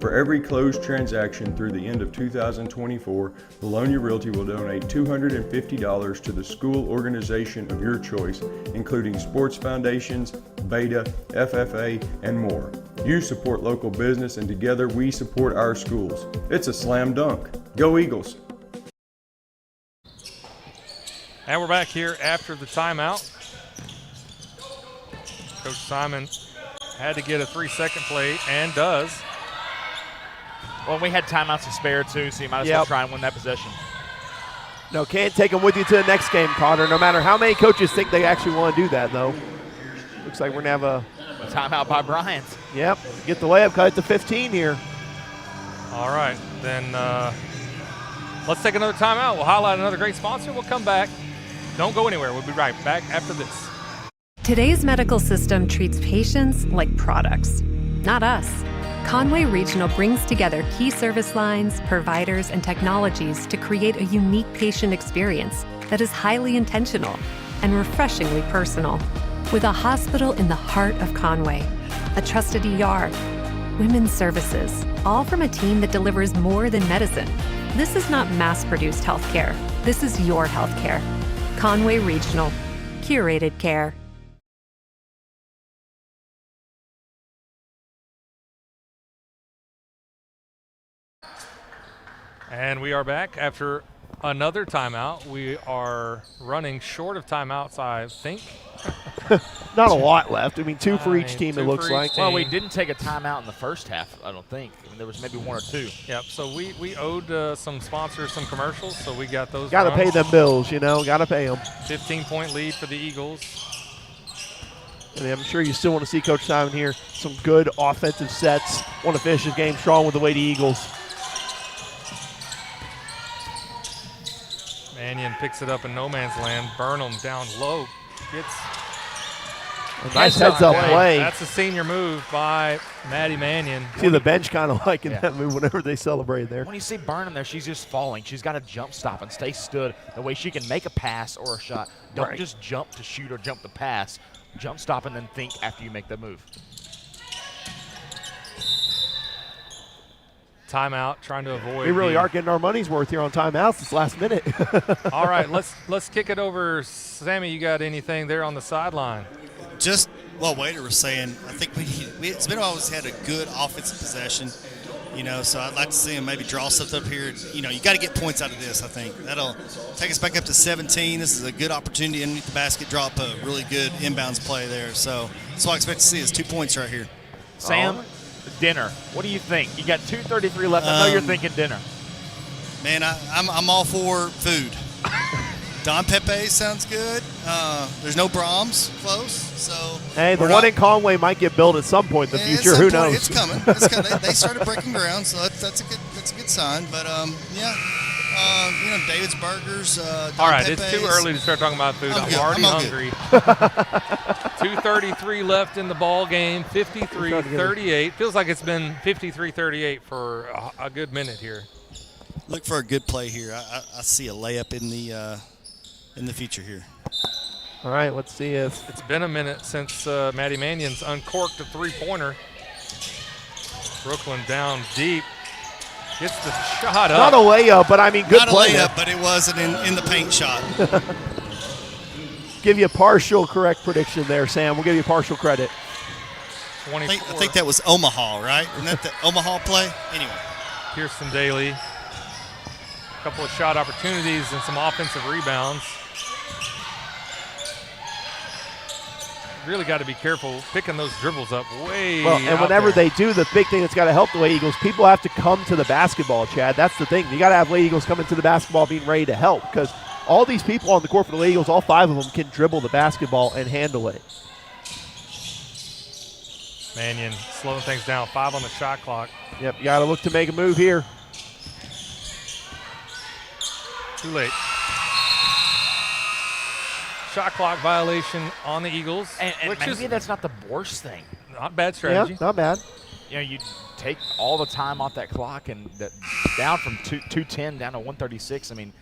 [SPEAKER 9] For every closed transaction through the end of 2024, Vilonia Realty will donate $250 to the school organization of your choice, including sports foundations, Beta, FFA, and more. You support local business, and together we support our schools. It's a slam dunk. Go Eagles!
[SPEAKER 2] And we're back here after the timeout. Coach Simon had to get a 3-second play and does.
[SPEAKER 4] Well, we had timeouts to spare too, so you might as well try and win that possession.
[SPEAKER 3] No, can't take them with you to the next game, Connor, no matter how many coaches think they actually want to do that, though. Looks like we're going to have a
[SPEAKER 4] timeout by Bryant.
[SPEAKER 3] Yep, get the layup, cut it to 15 here.
[SPEAKER 2] All right, then let's take another timeout. We'll highlight another great sponsor. We'll come back. Don't go anywhere. We'll be right back after this.
[SPEAKER 10] Today's medical system treats patients like products, not us. Conway Regional brings together key service lines, providers, and technologies to create a unique patient experience that is highly intentional and refreshingly personal. With a hospital in the heart of Conway, a trusted ER, women's services, all from a team that delivers more than medicine. This is not mass-produced healthcare. This is your healthcare. Conway Regional. Curated care.
[SPEAKER 2] And we are back after another timeout. We are running short of timeouts, I think.
[SPEAKER 3] Not a lot left. I mean, two for each team, it looks like.
[SPEAKER 4] Well, we didn't take a timeout in the first half, I don't think. I mean, there was maybe one or two.
[SPEAKER 2] Yep, so we owed some sponsors some commercials, so we got those.
[SPEAKER 3] Got to pay them bills, you know, got to pay them.
[SPEAKER 2] 15-point lead for the Eagles.
[SPEAKER 3] And I'm sure you still want to see Coach Simon here. Some good offensive sets. Want to finish this game strong with the Lady Eagles.
[SPEAKER 2] Mannion picks it up in no man's land. Burnham down low.
[SPEAKER 3] A nice heads-up play.
[SPEAKER 2] That's a senior move by Maddie Mannion.
[SPEAKER 3] See the bench kind of liking that move whenever they celebrate there.
[SPEAKER 4] When you see Burnham there, she's just falling. She's got to jump stop and stay stood. The way she can make a pass or a shot. Don't just jump to shoot or jump to pass. Jump stop and then think after you make the move.
[SPEAKER 2] Timeout, trying to avoid.
[SPEAKER 3] We really are getting our money's worth here on timeouts this last minute.
[SPEAKER 2] All right, let's kick it over. Sammy, you got anything there on the sideline?
[SPEAKER 5] Just what Wader was saying, I think it's been a while we've had a good offensive possession, so I'd like to see him maybe draw stuff up here. You got to get points out of this, I think. That'll take us back up to 17. This is a good opportunity underneath the basket, drop a really good inbounds play there. So that's what I expect to see is 2 points right here.
[SPEAKER 4] Sam, dinner. What do you think? You got 2:33 left. I know you're thinking dinner.
[SPEAKER 5] Man, I'm all for food. Don Pepe sounds good. There's no Brahms close, so.
[SPEAKER 3] Hey, the one in Conway might get built at some point in the future. Who knows?
[SPEAKER 5] It's coming. They started breaking ground, so that's a good sign. But David's Burgers. Don
[SPEAKER 2] All right,
[SPEAKER 5] Pepe's.
[SPEAKER 2] it's too early to start talking about food. I'm already hungry. 2:33 left in the ball game. 53-38. Feels like it's been 53-38 for a good minute here.
[SPEAKER 5] Look for a good play here. I see a layup in the future here.
[SPEAKER 3] All right, let's see if
[SPEAKER 2] it's been a minute since Maddie Mannion's uncorked a three-pointer. Brooklyn down deep. Gets the shot up.
[SPEAKER 3] Not a layup, but I mean good play.
[SPEAKER 5] Not a layup, but it was in the paint shot.
[SPEAKER 3] Give you a partial correct prediction there, Sam. We'll give you partial credit.
[SPEAKER 2] 24.
[SPEAKER 5] I think that was Omaha, right? Isn't that the Omaha play? Anyway.
[SPEAKER 2] Kirsten Daly. A couple of shot opportunities and some offensive rebounds. Really got to be careful picking those dribbles up way
[SPEAKER 3] and whenever they do, the big thing that's got to help the Lady Eagles, people have to come to the basketball, Chad. That's the thing. You got to have Lady Eagles coming to the basketball being ready to help, because all these people on the court for the Lady Eagles, all 5 of them can dribble the basketball and handle it.
[SPEAKER 2] Mannion slowing things down. 5 on the shot clock.
[SPEAKER 3] Yep, you got to look to make a move here.
[SPEAKER 2] Too late. Shot clock violation on the Eagles.
[SPEAKER 4] And maybe that's not the worst thing.
[SPEAKER 2] Not bad strategy.
[SPEAKER 3] Yeah, not bad.
[SPEAKER 4] You take all the time off that clock and down from 210 down to 136. I mean,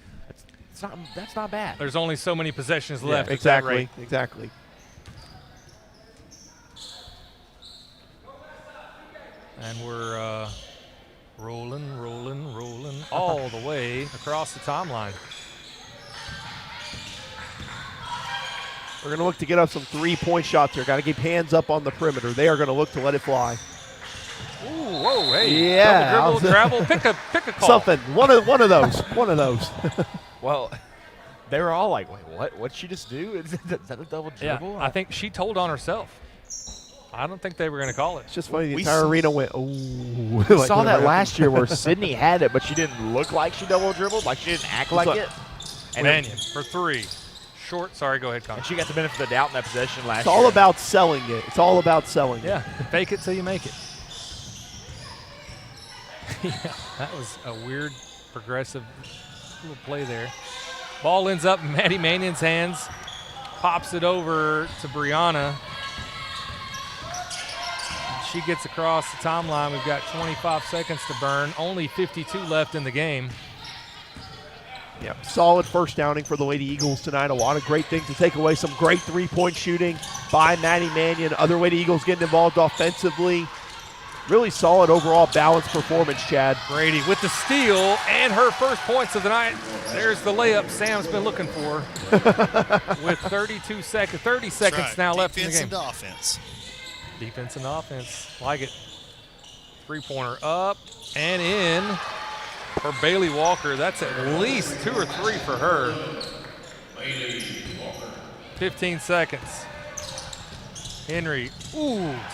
[SPEAKER 4] that's not bad.
[SPEAKER 2] There's only so many possessions left.
[SPEAKER 3] Exactly.
[SPEAKER 2] And we're rolling all the way across the timeline.
[SPEAKER 3] We're going to look to get up some 3-point shots here. Got to keep hands up on the perimeter. They are going to look to let it fly.
[SPEAKER 2] Ooh, whoa, hey.
[SPEAKER 3] Yeah.
[SPEAKER 2] Double dribble, travel, pick a call.
[SPEAKER 3] Something. One of those.
[SPEAKER 4] Well, they were all like, wait, what'd she just do? Is that a double dribble?
[SPEAKER 2] Yeah, I think she told on herself. I don't think they were going to call it.
[SPEAKER 3] It's just funny. The entire arena went, ooh.
[SPEAKER 4] We saw that last year where Sydney had it, but she didn't look like she double dribbled. Like she didn't act like it.
[SPEAKER 2] And Mannion for 3. Short. Sorry, go ahead, Connor.
[SPEAKER 4] And she got the benefit of the doubt in that possession last year.
[SPEAKER 3] It's all about selling it. It's all about selling it.
[SPEAKER 2] Yeah, fake it till you make it. Yeah, that was a weird, progressive little play there. Ball ends up in Maddie Mannion's hands. Pops it over to Brianna. She gets across the timeline. We've got 25 seconds to burn. Only 52 left in the game.
[SPEAKER 3] Yep, solid first downing for the Lady Eagles tonight. A lot of great things to take away. Some great 3-point shooting by Maddie Mannion. Other Lady Eagles getting involved offensively. Really solid overall balanced performance, Chad.
[SPEAKER 2] Brady with the steal and her first points of the night. There's the layup Sam's been looking for. With 30 seconds now left in the game.
[SPEAKER 5] Defense and offense.
[SPEAKER 2] Defense and offense. Like it. 3-pointer up and in. For Bailey Walker, that's at least 2 or 3 for her. 15 seconds. Henry,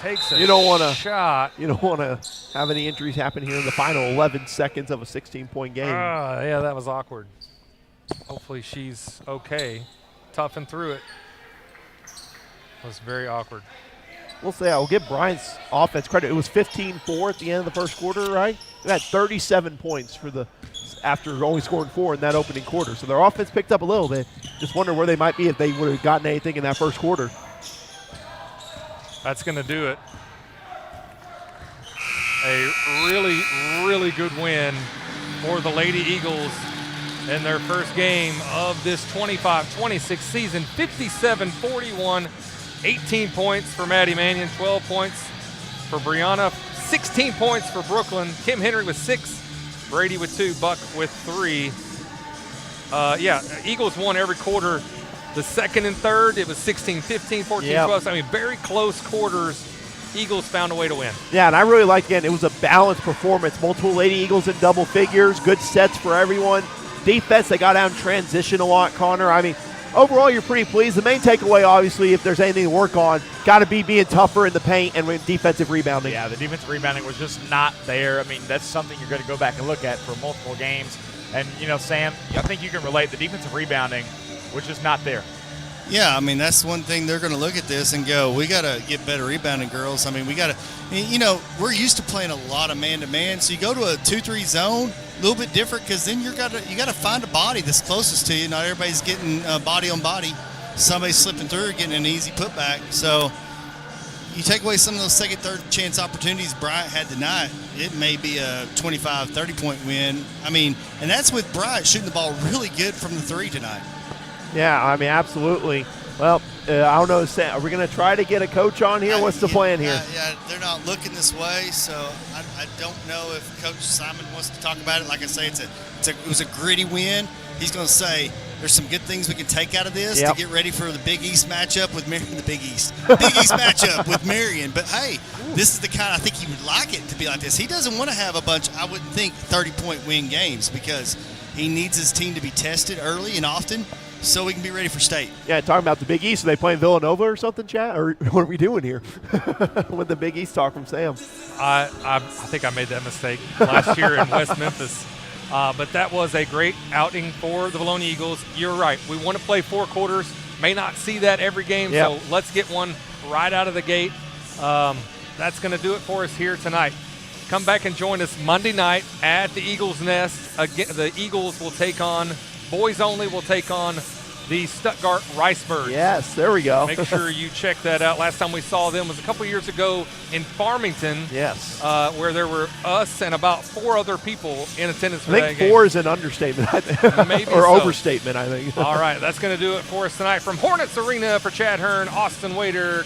[SPEAKER 2] takes a shot.
[SPEAKER 3] You don't want to have any injuries happen here in the final 11 seconds of a 16-point game.
[SPEAKER 2] Yeah, that was awkward. Hopefully she's okay. Toughing through it. It was very awkward.
[SPEAKER 3] We'll say I'll give Bryant's offense credit. It was 15-4 at the end of the first quarter, right? They had 37 points after only scoring 4 in that opening quarter. So their offense picked up a little bit. Just wonder where they might be if they would have gotten anything in that first quarter.
[SPEAKER 2] That's going to do it. A really, really good win for the Lady Eagles in their first game of this 25-26 season. 57-41, 18 points for Maddie Mannion, 12 points for Brianna, 16 points for Brooklyn. Kim Henry with 6, Brady with 2, Buck with 3. Eagles won every quarter. The second and third, it was 16-15, 14-12. I mean, very close quarters. Eagles found a way to win.
[SPEAKER 3] Yeah, and I really liked, again, it was a balanced performance. Multiple Lady Eagles in double figures, good sets for everyone. Defense, they got out in transition a lot, Connor. I mean, overall, you're pretty pleased. The main takeaway, obviously, if there's anything to work on, got to be being tougher in the paint and defensive rebounding.
[SPEAKER 4] Yeah, the defensive rebounding was just not there. I mean, that's something you're going to go back and look at for multiple games. And, Sam, I think you can relate. The defensive rebounding was just not there.
[SPEAKER 5] Yeah, I mean, that's one thing they're going to look at this and go, we got to get better rebounding, girls. I mean, we got to, we're used to playing a lot of man-to-man. So you go to a 2-3 zone, a little bit different, because then you got to find a body that's closest to you. Not everybody's getting body on body. Somebody's slipping through, getting an easy putback. So you take away some of those second, third chance opportunities Bryant had tonight, it may be a 25, 30-point win. I mean, and that's with Bryant shooting the ball really good from the 3 tonight.
[SPEAKER 3] Yeah, I mean, absolutely. Well, I don't know. Are we going to try to get a coach on here? What's the plan here?
[SPEAKER 5] Yeah, they're not looking this way, so I don't know if Coach Simon wants to talk about it. Like I say, it was a gritty win. He's going to say there's some good things we can take out of this to get ready for the Big East matchup with Marion. The Big East matchup with Marion. But hey, this is the kind I think he would like it to be like this. He doesn't want to have a bunch, I wouldn't think, 30-point win games, because he needs his team to be tested early and often, so we can be ready for state.
[SPEAKER 3] Yeah, talking about the Big East, are they playing Villanova or something, Chad? Or what are we doing here with the Big East talk from Sam?
[SPEAKER 2] I think I made that mistake last year in West Memphis. But that was a great outing for the Vilonia Eagles. You're right. We want to play 4 quarters. May not see that every game, so let's get one right out of the gate. That's going to do it for us here tonight. Come back and join us Monday night at the Eagles Nest. Again, the Eagles will take on, boys only will take on the Stuttgart Ricebirds.
[SPEAKER 3] Yes, there we go.
[SPEAKER 2] Make sure you check that out. Last time we saw them was a couple years ago in Farmington.
[SPEAKER 3] Yes.
[SPEAKER 2] Where there were us and about 4 other people in attendance for that game.
[SPEAKER 3] I think 4 is an understatement, I think.
[SPEAKER 2] Maybe
[SPEAKER 3] or
[SPEAKER 2] so.
[SPEAKER 3] Overstatement, I think.
[SPEAKER 2] All right, that's going to do it for us tonight. From Hornets Arena, for Chad Hearn, Austin Wader,